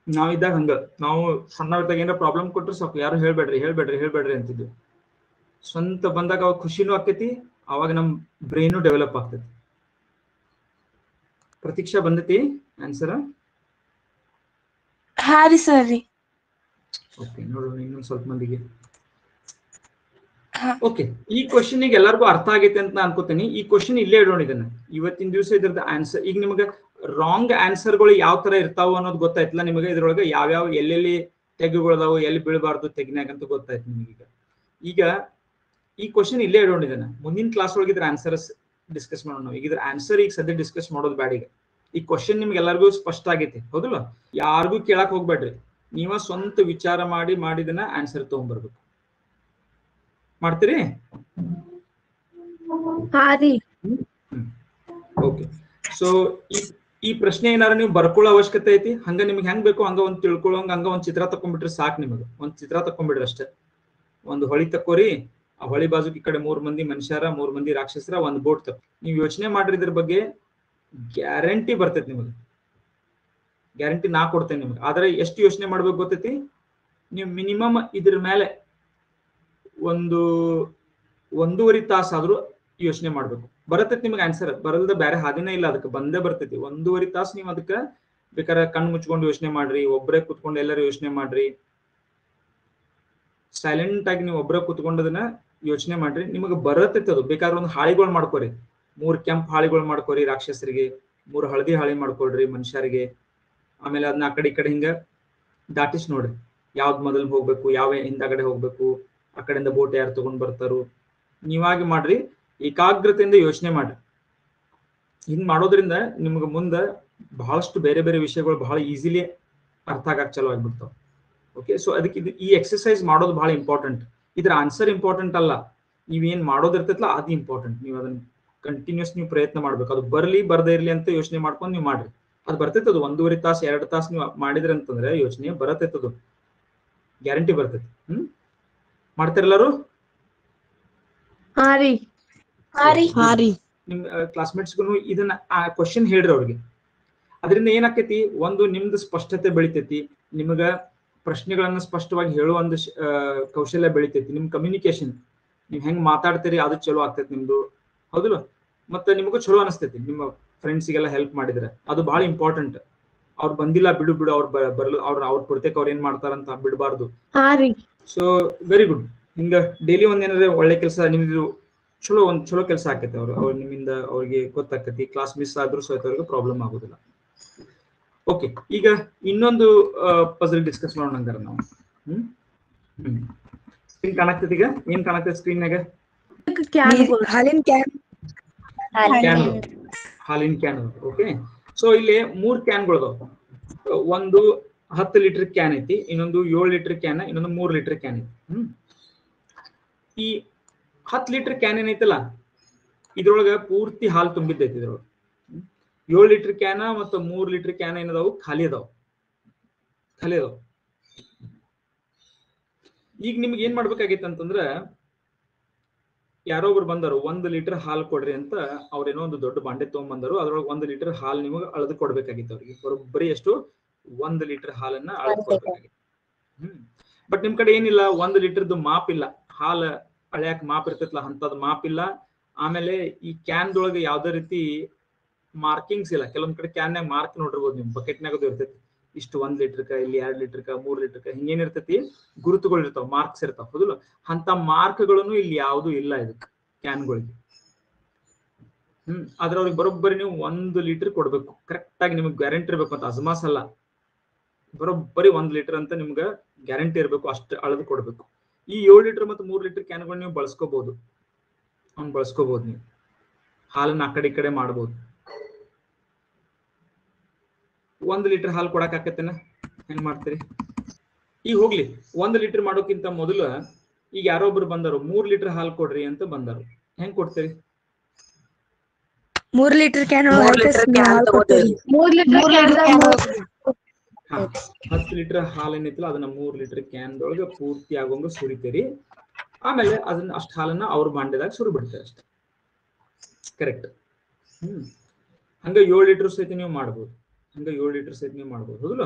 ನಾವಿದ್ದಾಗ ಹಂಗ, ನಾವು ಸಣ್ಣವಿದ್ದಾಗ ಏನಾರ ಪ್ರಾಬ್ಲಮ್ ಕೊಟ್ರೆ ಸಾಕು, ಯಾರು ಹೇಳ್ಬೇಡ್ರಿ ಅಂತಿದ್ವಿ. ಸ್ವಂತ ಬಂದಾಗ ಅವಾಗ ಖುಷಿನೂ ಆಕೈತಿ, ಅವಾಗ ನಮ್ ಬ್ರೈನು ಡೆವಲಪ್ ಆಗ್ತೈತಿ. ಪ್ರತೀಕ್ಷಾ ಬಂದೈತಿ ಆನ್ಸರ್? ಹಾ ರೀ ಸರಿ. ಓಕೆ, ನೋಡೋಣ ಇನ್ನೊಂದ್ ಸ್ವಲ್ಪ ಮಂದಿಗೆ. ಓಕೆ, ಈ ಕ್ವಶನ್ ಈಗ ಎಲ್ಲರಿಗೂ ಅರ್ಥ ಆಗೈತೆ ಅಂತ ಅನ್ಕೋತೀನಿ. ಈ ಕ್ವಶನ್ ಇಲ್ಲೇ ಇಡೋಣ ಇದನ್ನ. ಇವತ್ತಿನ ದಿವಸ ಇದ್ರದ್ದು ಆನ್ಸರ್ ಈಗ ನಿಮ್ಗೆ ರಾಂಗ್ ಆನ್ಸರ್ಗಳು ಯಾವ ತರ ಇರ್ತಾವ ಅನ್ನೋದು ಗೊತ್ತಾಯ್ತಲ್ಲ ನಿಮಗೆ. ಇದ್ರೊಳಗೆ ಯಾವ್ಯಾವ ಎಲ್ಲೆಲ್ಲಿ ತೆಗೆಗಳದಾವು, ಎಲ್ಲಿ ಬೀಳಬಾರ್ದು ತೆಗಿನಾಗ ಅಂತ ಗೊತ್ತಾಯ್ತು ನಿಮಗೀಗ. ಈಗ ಈ ಕ್ವಶನ್ ಇಲ್ಲೇ ಇಡೋಣ ಇದನ್ನ. ಮುಂದಿನ ಕ್ಲಾಸ್ ಒಳಗೆ ಇದ್ರ ಆನ್ಸರ್ಸ್ ಡಿಸ್ಕಸ್ ಮಾಡೋಣ ನಾವು. ಈಗ ಇದ್ರ ಆನ್ಸರ್ ಈಗ ಸದ್ಯ ಡಿಸ್ಕಸ್ ಮಾಡೋದು ಬೇಡ. ಈ ಕ್ವಶನ್ ನಿಮ್ಗೆ ಎಲ್ಲರಿಗೂ ಸ್ಪಷ್ಟ ಆಗೈತಿ, ಹೌದಲ್ಲ? ಯಾರಿಗೂ ಕೇಳಕ್ ಹೋಗ್ಬೇಡ್ರಿ, ನೀವ ಸ್ವಂತ ವಿಚಾರ ಮಾಡಿದನ್ನ ಆನ್ಸರ್ ತಗೊಂಡ್ಬರ್ಬೇಕು. ಮಾಡ್ತೀರಿ? ಓಕೆ, ಸೊ ಈ ಪ್ರಶ್ನೆ ಏನಾರ ನೀವು ಬರ್ಕೊಳ್ಳೋ ಅವಶ್ಯಕತೆ ಐತಿ? ಹಂಗ ನಿಮ್ಗೆ ಹೆಂಗ್ ಬೇಕು ಹಂಗ ಒಂದ್ ತಿಳ್ಕೊಳ್ಳೋಂಗ ಹಂಗ ಒಂದ್ ಚಿತ್ರ ತಕೊಂಡ್ಬಿಟ್ರೆ ಸಾಕು. ನಿಮಗೆ ಒಂದ್ ಚಿತ್ರ ತಕೊಂಡ್ಬಿಡ್ರಿ ಅಷ್ಟೇ. ಒಂದು ಹೊಳಿ ತಕ್ಕೋರಿ, ಆ ಹೊಳಿ ಬಾಜುಕ್ ಈ ಕಡೆ 3 ಮಂದಿ ಮನುಷ್ಯರ, 3 ಮಂದಿ ರಾಕ್ಷಸರ, ಒಂದ್ ಬೋಟ್ ತಕ್ಕ. ನೀವು ಯೋಚನೆ ಮಾಡ್ರಿ ಇದ್ರ ಬಗ್ಗೆ, ಗ್ಯಾರಂಟಿ ಬರ್ತೈತಿ ನಿಮಗೆ. ಗ್ಯಾರಂಟಿ ನಾ ಕೊಡ್ತೇನೆ ನಿಮ್ಗೆ. ಆದ್ರೆ ಎಷ್ಟು ಯೋಚನೆ ಮಾಡ್ಬೇಕು ಗೊತ್ತೈತಿ? ನೀವು ಮಿನಿಮಮ್ ಇದ್ರ ಮೇಲೆ 1.5 ತಾಸು ಆದ್ರೂ ಯೋಚನೆ ಮಾಡ್ಬೇಕು. ಬರತೈತಿ ನಿಮ್ಗೆ ಆನ್ಸರ್, ಬರಲ್ದ ಬೇರೆ ಹಾದಿನೇ ಇಲ್ಲ, ಅದಕ್ಕೆ ಬಂದೇ ಬರ್ತೈತಿ. 1.5 ತಾಸು ನೀವು ಅದಕ್ಕೆ ಬೇಕಾದ್ರೆ ಕಣ್ಣು ಮುಚ್ಕೊಂಡು ಯೋಚನೆ ಮಾಡ್ರಿ, ಒಬ್ಬರೇ ಕುತ್ಕೊಂಡು ಎಲ್ಲರೂ ಯೋಚನೆ ಮಾಡ್ರಿ, ಸೈಲೆಂಟ್ ಆಗಿ ನೀವು ಒಬ್ಬರೇ ಕುತ್ಕೊಂಡದನ್ನ ಯೋಚನೆ ಮಾಡ್ರಿ. ನಿಮಗೆ ಬರತೈತಿ ಅದು. ಬೇಕಾದ್ರೆ ಒಂದು ಹಾಳಿಗಳು ಮಾಡ್ಕೋರಿ, 3 ಕೆಂಪು ಹಾಳಿಗಳು ಮಾಡ್ಕೋರಿ ರಾಕ್ಷಸರಿಗೆ, 3 ಹಳದಿ ಹಾಳಿ ಮಾಡ್ಕೊಳ್ರಿ ಮನುಷ್ಯರಿಗೆ. ಆಮೇಲೆ ಅದನ್ನ ಆ ಕಡೆ ಈ ಕಡೆ ಹಿಂಗ ದಾಟಿಸ್ ನೋಡ್ರಿ, ಯಾವ್ದು ಮೊದಲು ಹೋಗ್ಬೇಕು, ಯಾವ ಹಿಂದಗಡೆ ಹೋಗ್ಬೇಕು, ಆ ಕಡೆಯಿಂದ ಬೋಟ್ ಯಾರು ತಗೊಂಡ್ ಬರ್ತಾರೋ. ನೀವಾಗಿ ಮಾಡ್ರಿ, ಏಕಾಗ್ರತೆಯಿಂದ ಯೋಚನೆ ಮಾಡ್ರಿ. ಹಿಂಗ್ ಮಾಡೋದ್ರಿಂದ ನಿಮ್ಗೆ ಮುಂದೆ ಬಹಳಷ್ಟು ಬೇರೆ ಬೇರೆ ವಿಷಯಗಳು ಬಹಳ ಈಸಿಲಿ ಅರ್ಥ ಆಗಕ್ ಚಲೋ ಆಗ್ಬಿಡ್ತಾವ. ಓಕೆ, ಸೊ ಅದಕ್ಕೆ ಈ ಎಕ್ಸರ್ಸೈಸ್ ಮಾಡೋದು ಬಹಳ ಇಂಪಾರ್ಟೆಂಟ್. ಇದ್ರ ಆನ್ಸರ್ ಇಂಪಾರ್ಟೆಂಟ್ ಅಲ್ಲ, ನೀವೇನ್ ಮಾಡೋದಿರ್ತೈತಲ್ಲ ಅದು ಇಂಪಾರ್ಟೆಂಟ್. ನೀವು ಅದನ್ನ ಕಂಟಿನ್ಯೂಸ್ ನೀವು ಪ್ರಯತ್ನ ಮಾಡ್ಬೇಕು. ಅದು ಬರ್ಲಿ ಬರ್ದೇ ಇರ್ಲಿ ಅಂತ ಯೋಚನೆ ಮಾಡ್ಕೊಂಡು ನೀವು ಮಾಡ್ರಿ. ಅದು ಬರ್ತೈತೆ, ಅದು 1.5 ತಾಸು 2 ತಾಸು ನೀವು ಮಾಡಿದ್ರಿ ಅಂತಂದ್ರೆ ಯೋಚನೆ ಬರತೈತೆ, ಅದು ಗ್ಯಾರಂಟಿ ಬರ್ತೈತಿ. ಮಾಡ್ತಿರಲ್ಲಾರು? ಹಾ ರೀ. ನಿಮ್ ಕ್ಲಾಸ್ಮೇಟ್ಸ್ಗೂ ಇದನ್ನ ಆ ಕ್ವಶನ್ ಹೇಳ್ರಿ ಅವ್ರಿಗೆ. ಅದರಿಂದ ಏನಾಕೈತಿ, ಒಂದು ನಿಮ್ದು ಸ್ಪಷ್ಟತೆ ಬೆಳಿತೈತಿ, ನಿಮಗ ಪ್ರಶ್ನೆಗಳನ್ನ ಸ್ಪಷ್ಟವಾಗಿ ಹೇಳೋ ಒಂದು ಕೌಶಲ್ಯ ಬೆಳಿತೈತಿ, ನಿಮ್ ಕಮ್ಯುನಿಕೇಶನ್ ನೀವ್ ಹೆಂಗ್ ಮಾತಾಡ್ತೀರಿ ಅದು ಚಲೋ ಆಗ್ತೈತಿ ನಿಮ್ದು, ಹೌದಿಲ್ಲ? ಮತ್ತೆ ನಿಮಗೂ ಚಲೋ ಅನಿಸ್ತೈತಿ ನಿಮ್ಮ ಫ್ರೆಂಡ್ಸಿಗೆಲ್ಲ ಹೆಲ್ಪ್ ಮಾಡಿದ್ರೆ, ಅದು ಬಹಳ ಇಂಪಾರ್ಟೆಂಟ್. ಅವ್ರು ಬಂದಿಲ್ಲ ಬಿಡು ಅವ್ರು ಬರಲು ಅವ್ರ ಪುರ್ತಕ್ಕೆ ಅವ್ರು ಏನ್ ಮಾಡ್ತಾರಂತ ಬಿಡಬಾರ್ದು. So very good. ಹಿಂಗ ಡೈಲಿ ಒಂದೇನಾದ್ರೆ ಒಳ್ಳೆ ಕೆಲಸ ನಿಮ್ದು ಚಲೋ ಕೆಲಸ ಆಕೈತಿ, ಅವ್ರು ನಿಮ್ಮಿಂದ ಅವ್ರಿಗೆ ಗೊತ್ತಾಕತಿ. ಕ್ಲಾಸ್ ಮಿಸ್ ಆದ್ರೂ ಸಹಿತ ಅವ್ರಿಗೆ ಪ್ರಾಬ್ಲಮ್ ಆಗೋದಿಲ್ಲ. ಓಕೆ, ಈಗ ಇನ್ನೊಂದು ಪಜಲ್ ಡಿಸ್ಕಸ್ ಮಾಡೋಣ ಹಂಗಾರ ನಾವು. ಸ್ಕ್ರೀನ್ ಕಾಣಾಕ್ತೈತಿ ಈಗ? ಏನ್ ಕಾಣಾಕ್ತೈತಿ ಸ್ಕ್ರೀನ್ನಾಗ? ಹಾಲಿನ ಕ್ಯಾನ್. ಓಕೆ, ಸೊ ಇಲ್ಲಿ 3 ಕ್ಯಾನ್ಗಳು ಅದಾವ. ಒಂದು 10 ಲೀಟರ್ ಕ್ಯಾನ್ ಐತಿ, ಇನ್ನೊಂದು 7 ಲೀಟರ್ ಕ್ಯಾನ್, ಇನ್ನೊಂದು 3 ಲೀಟರ್ ಕ್ಯಾನ್ ಐತಿ. ಈ 10 ಲೀಟರ್ ಕ್ಯಾನ್ ಏನೈತಲ್ಲ, ಇದ್ರೊಳಗ ಪೂರ್ತಿ ಹಾಲು ತುಂಬಿದ್ದೈತಿ. ಇದ್ರೊಳಗ 7 ಲೀಟರ್ ಕ್ಯಾನ್ ಮತ್ತು 3 ಲೀಟರ್ ಕ್ಯಾನ್ ಏನದಾವು, ಖಾಲಿ ಅದಾವ. ಈಗ ನಿಮ್ಗೆ ಏನ್ ಮಾಡ್ಬೇಕಾಗಿತ್ತು ಅಂತಂದ್ರ, ಯಾರೋ ಒಬ್ರು ಬಂದರು 1 ಲೀಟರ್ ಹಾಲು ಕೊಡ್ರಿ ಅಂತ, ಅವ್ರೇನೋ ಒಂದು ದೊಡ್ಡ ಬಾಂಡೆ ತಗೊಂಡ್ಬಂದರು. ಅದ್ರೊಳಗೆ 1 ಲೀಟರ್ ಹಾಲು ನಿಮಗೆ ಅಳದು ಕೊಡ್ಬೇಕಾಗಿತ್ತು ಅವ್ರಿಗೆ. ಬರೀ ಎಷ್ಟು? 1 ಲೀಟರ್ ಹಾಲನ್ನ ಅಳದು ಕೊಡ್ಬೇಕಾಗಿತ್ತು. ಬಟ್ ನಿಮ್ ಕಡೆ ಏನಿಲ್ಲ, 1 ಲೀಟರ್ದು ಮಾಪ್ ಇಲ್ಲ, ಹಾಲು ಅಳ್ಯಾಕ ಮಾಪ್ ಇರ್ತೈತಲ್ಲ ಅಂತದ್ ಮಾಪ್ ಇಲ್ಲ. ಆಮೇಲೆ ಈ ಕ್ಯಾನ್ದೊಳಗೆ ಯಾವ್ದೇ ರೀತಿ ಮಾರ್ಕಿಂಗ್ಸ್ ಇಲ್ಲ. ಕೆಲವೊಂದ್ ಕಡೆ ಕ್ಯಾನ್ಯಾಗ ಮಾರ್ಕ್ ನೋಡಿರ್ಬೋದು ನಿಮ್, ಬಕೆಟ್ನಾಗದು ಇರ್ತೈತಿ, ಇಷ್ಟು 1 ಲೀಟರ್ಕ, ಇಲ್ಲಿ 2 ಲೀಟರ್ಕ, 3 ಲೀಟರ್ಕ, ಹಿಂಗೇನಿರ್ತೈತಿ, ಗುರುತುಗಳು ಇರ್ತಾವ, ಮಾರ್ಕ್ಸ್ ಇರ್ತಾವ, ಹೌದಿಲ್ಲ? ಅಂತ ಮಾರ್ಕ್ಗಳನ್ನು ಇಲ್ಲಿ ಯಾವ್ದು ಇಲ್ಲ ಇದಕ್ಕೆ, ಕ್ಯಾನ್ಗಳಿಗೆ. ಆದ್ರೆ ಅವ್ರಿಗೆ ಬರೋಬ್ಬರಿ ನೀವು 1 ಲೀಟರ್ ಕೊಡ್ಬೇಕು, ಕರೆಕ್ಟ್ ಆಗಿ ನಿಮ್ಗೆ ಗ್ಯಾರಂಟಿ ಇರ್ಬೇಕು ಅಂತ. ಅಜ್ಮಾಸ್ ಅಲ್ಲ, ಬರೋಬ್ಬರಿ 1 ಲೀಟರ್ ಅಂತ ನಿಮ್ಗೆ ಗ್ಯಾರಂಟಿ ಇರ್ಬೇಕು, ಅಷ್ಟು ಅಳದು ಕೊಡ್ಬೇಕು. ಈ 7 ಲೀಟರ್ ಮತ್ತು 3 ಲೀಟರ್ ಕ್ಯಾನ್ಗಳು ನೀವು ಬಳಸ್ಕೋಬಹುದು, ನೀವು ಹಾಲನ್ನ ಆ ಕಡೆ ಈ ಕಡೆ ಮಾಡ್ಬೋದು. 1 ಲೀಟರ್ ಹಾಲು ಕೊಡಕ್ ಆಕತ್ತೇನ? ಹೆಂಗ್ ಮಾಡ್ತೀರಿ? ಈಗ ಹೋಗ್ಲಿ, 1 ಲೀಟರ್ ಮಾಡೋಕ್ಕಿಂತ ಮೊದಲು ಈಗ ಯಾರೊಬ್ರು ಬಂದರು 3 ಲೀಟರ್ ಹಾಲು ಕೊಡ್ರಿ ಅಂತ ಬಂದರು, ಹೆಂಗ್ ಕೊಡ್ತೀರಿ? 3 ಲೀಟರ್ ಕ್ಯಾನ್ 10 ಲೀಟರ್ ಹಾಲು ಏನೈತಿಲ್ಲ ಅದನ್ನ 3 ಲೀಟರ್ ಕ್ಯಾನ್ ಒಳಗೆ ಪೂರ್ತಿ ಆಗೋಂಗ ಸುರಿತೀರಿ. ಆಮೇಲೆ ಅದನ್ನ ಅಷ್ಟು ಹಾಲನ್ನ ಅವ್ರ ಬಾಂಡೆದಾಗ ಸುರಿ ಬಿಡ್ತಾರೆ ಅಷ್ಟೇ. ಕರೆಕ್ಟ್. ಹಂಗ 7 ಲೀಟರ್ ಸಹಿತ ನೀವು ಮಾಡ್ಬೋದು, ಹೌದಲ್ಲ?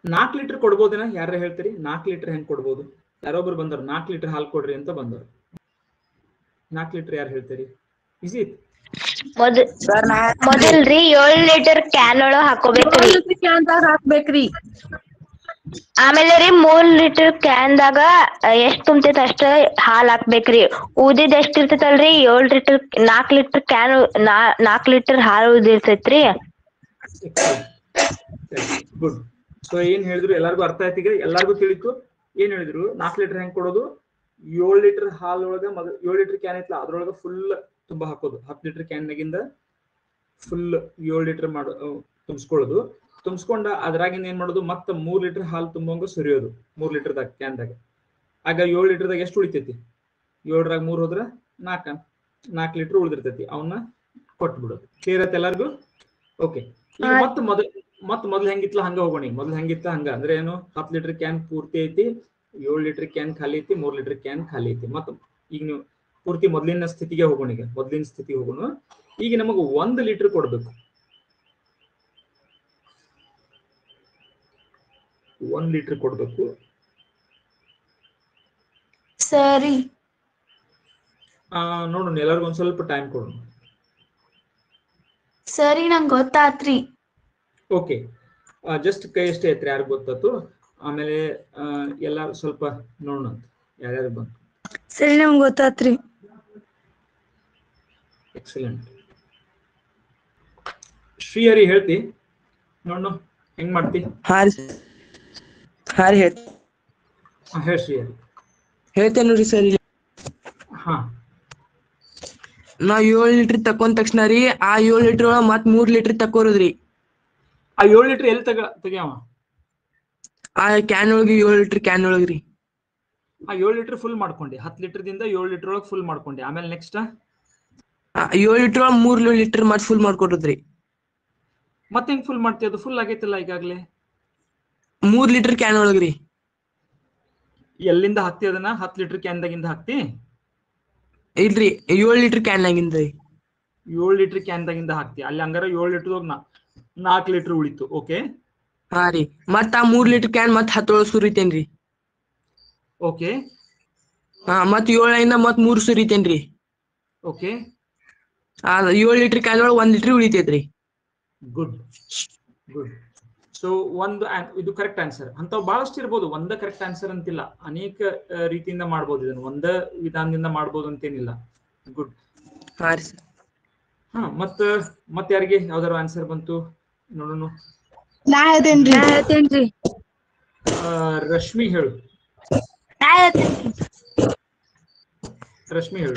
4 ಲೀಟರ್ ಕೊಡ್ಬೋದೇನ? ಯಾರ ಹೇಳ್ತೀರಿ 4 ಲೀಟರ್ ಹೆಂಗ್ ಕೊಡ್ಬೋದು? ಯಾರೊಬ್ರು ಬಂದರು 4 ಲೀಟರ್ ಹಾಲು ಕೊಡ್ರಿ ಅಂತ ಬಂದರು. 4 ಲೀಟರ್ ಯಾರು ಹೇಳ್ತೀರಿ? ಈಸಿ ಐತಿ. ಮೊದಲ್ರಿ 7 ಲೀಟರ್ ಕ್ಯಾನ್ ಒಳಗ್ ಹಾಕೋಬೇಕ್ರಿ. ಆಮೇಲೆ ರೀ 3 ಲೀಟರ್ ಕ್ಯಾನ್ದಾಗ ಎಷ್ಟ್ ತುಂಬತೈತಿ ಅಷ್ಟ ಹಾಲ್ ಹಾಕ್ಬೇಕ್ರಿ. ಉದಿದ್ ಎಷ್ಟ್ ಇರ್ತೈತಲ್ರಿ 7 ಲೀಟರ್ 4 ಲೀಟರ್ ಕ್ಯಾನ್ 4 ಲೀಟರ್ ಹಾಲು ಉದಿರ್ತೈತ್ರಿ. ಗುಡ್. ಸೊ ಏನ್ ಹೇಳಿದ್ರು ಎಲ್ಲಾರ್ಗು ಅರ್ಥ ಆಯ್ತು, ಈಗ ಎಲ್ಲಾರ್ಗು ತಿಳಿತು. ಏನ್ ಹೇಳಿದ್ರು? 4 ಲೀಟರ್ ಹೆಂಗ್ ಕೊಡೋದು? 7 ಲೀಟರ್ ಹಾಲೊಳಗ 7 ಲೀಟರ್ ಕ್ಯಾನ್ ಐತ್ಲ ಅದ್ರೊಳಗ ಫುಲ್ ತುಂಬಾ ಹಾಕೋದು. 10 ಲೀಟರ್ ಕ್ಯಾನ್ನಾಗಿಂದ ಫುಲ್ 7 ಲೀಟರ್ ತುಂಬಿಸ್ಕೊಳ್ಳೋದು. ತುಂಬಿಸ್ಕೊಂಡ ಅದ್ರಾಗಿಂದ ಏನ್ ಮಾಡೋದು? ಮತ್ತ 3 ಲೀಟರ್ ಹಾಲು ತುಂಬಂಗ ಸುರಿಯೋದು 3 ಲೀಟರ್ದಾಗ ಕ್ಯಾನ್ದಾಗ. ಆಗ 7 ಲೀಟರ್ದಾಗ ಎಷ್ಟು ಉಳಿತೈತಿ? 7ರಾಗ 3 ಹೋದ್ರ 4 ಲೀಟರ್ ಉಳಿದಿರ್ತೈತಿ, ಅವನ್ನ ಕೊಟ್ಬಿಡೋದು. ಕ್ಲಿಯರ್ ಆಯ್ತು ಎಲ್ಲಾರ್ಗು? ಓಕೆ. ಈಗ ಮೊದ್ಲು ಹೆಂಗಿತ್ಲ ಹಂಗ ಹೋಗೋಣ. ಈಗ ಮೊದ್ಲು ಹೆಂಗಿತ್ತ ಹಂಗ ಅಂದ್ರೆ ಏನು? 10 ಲೀಟರ್ ಕ್ಯಾನ್ ಪೂರ್ತಿ ಐತಿ, 7 ಲೀಟರ್ ಕ್ಯಾನ್ ಖಾಲಿ ಐತಿ, 3 ಲೀಟರ್ ಕ್ಯಾನ್ ಖಾಲಿ ಐತಿ. ಮತ್ತ ಈಗ ನೀವು ಪೂರ್ತಿ ಮೊದ್ಲಿನ ಸ್ಥಿತಿಗೆ ಹೋಗೋಣ. ಈಗ ಮೊದ್ಲಿನ ಸ್ಥಿತಿಗೆ ಹೋಗೋಣ. ಈಗ ನಮಗ 1 ಲೀಟರ್ ಕೊಡ್ಬೇಕು. 1 ಲೀಟರ್ ಕೊಡ್ಬೇಕು. ಸರಿ ನೋಡೋಣ, ಎಲ್ಲರಿಗೂ ಒಂದ್ ಸ್ವಲ್ಪ ಟೈಮ್ ಕೊಡೋಣ. ಸರಿ, ನಂಗೆ ಗೊತ್ತಾತ್ರಿ. ಓಕೆ, ಜಸ್ಟ್ ಕೈ ಅಷ್ಟೇ ಐತ್ರಿ, ಯಾರು ಗೊತ್ತಾತು. ಆಮೇಲೆ ಎಲ್ಲಾರು ಸ್ವಲ್ಪ ನೋಡೋಣ ಅಂತ ಯಾರ್ಯಾರು ಬಂತು. ಸರಿ, ನಮ್ಗೆ ಗೊತ್ತಾತ್ರಿ. ಎಕ್ಸಲೆಂಟ್. ಶ್ರೀಹರಿ ಹೇಳ್ತಿ ನೋಡು ಹೆಂಗ್ ಮಾಡ್ತಿ? ಹೇಳ ಶ್ರೀಹರಿ. ಹೇಳ್ತೇನೆ ನೋಡ್ರಿ ಸರ್. ಹಾ, ನಾವ್ 7 ಲೀಟರ್ ತಕೊಂಡ್ ತಕ್ಷಣ ರೀ ಆ 7 ಲೀಟರ್ ಒಳಗ ಮತ್ 3 ಲೀಟರ್ ತಕೋರುದ್ರಿ. ಆ 7 ಲೀಟರ್ ಎಲ್ಲಿ ತೆಗ್ಯಾವ? ಆ ಕ್ಯಾನ್ ಒಳಗೆ 7 ಲೀಟರ್ ಕ್ಯಾನ್ ಒಳಗ್ರಿ. ಆ 7 ಲೀಟರ್ ಫುಲ್ ಮಾಡ್ಕೊಂಡಿ, 10 ಲೀಟರ್ದಿಂದ 7 ಲೀಟರ್ ಒಳಗೆ ಫುಲ್ ಮಾಡ್ಕೊಂಡಿ. ಆಮೇಲೆ ನೆಕ್ಸ್ಟ್ 7 ಲೀಟರ್ ಒಳಗ 3 ಲೀಟರ್ ಮತ್ ಫುಲ್ ಮಾಡ್ಕೊಟ್ರಿ. ಮತ್ತೆ ಹೆಂಗ್ ಫುಲ್ ಮಾಡ್ತಿ? ಅದು ಫುಲ್ ಆಗೈತಿಲ್ಲ ಈಗಾಗ್ಲೇ. 3 ಲೀಟರ್ ಕ್ಯಾನ್ ಒಳಗ್ರಿ. ಎಲ್ಲಿಂದ ಹಾಕ್ತಿ ಅದನ್ನ? 10 ಲೀಟರ್ ಕ್ಯಾನ್ದಾಗಿಂದ ಹಾಕ್ತಿ? ಇಲ್ರಿ 7 ಲೀಟರ್ ಕ್ಯಾನ್ ಆಗಿಂದ್ರಿ. 7 ಲೀಟರ್ ಕ್ಯಾನ್ದಾಗಿಂದ ಹಾಕ್ತಿ. ಅಲ್ಲಿ ಹಂಗಾರ 7 ಲೀಟರ್ 4 ಲೀಟರ್ ಉಳಿತು. ಓಕೆ. ಹಾ ರೀ, ಮತ್ತ ಆ 3 ಲೀಟರ್ ಕ್ಯಾನ್ ಮತ್ 10 ಒಳಗ್ ಸುರಿತೇನ್ರಿ. ಓಕೆ. ಹಾ, ಮತ್ 7 ಮತ್ 3 ಸುರಿತೇನ್ರಿ. ಓಕೆ. 7 ಲೀಟರ್ ಕ್ಯಾನ್ ಒಳಗ್ 1 ಲೀಟರ್ ಉಳಿತೈತ್ರಿ. Good good. ಸೊ ಇದು ಕರೆಕ್ಟ್ ಆನ್ಸರ್. ಅಂತಾವ್ ಬಹಳಷ್ಟು ಇರ್ಬೋದು, ಒಂದ ಕರೆಕ್ಟ್ ಆನ್ಸರ್ ಅಂತಿಲ್ಲ, ಅನೇಕ ರೀತಿಯಿಂದ ಮಾಡ್ಬೋದು ಇದನ್ನು, ಒಂದ ವಿಧಾನದಿಂದ ಮಾಡ್ಬೋದು ಅಂತೇನಿಲ್ಲ. ಗುಡ್. ಹಾ ರೀ ಸರ್. ಹಾ, ಮತ್ ಯಾರಿಗೆ ಯಾವ್ದಾರು ಆನ್ಸರ್ ಬಂತು ನೋಡೋಣ. ನಾ ಹೇಳ್ತೇನ್ರಿ. ರಶ್ಮಿ ಹೇಳು. ರಶ್ಮಿ ಹೇಳು.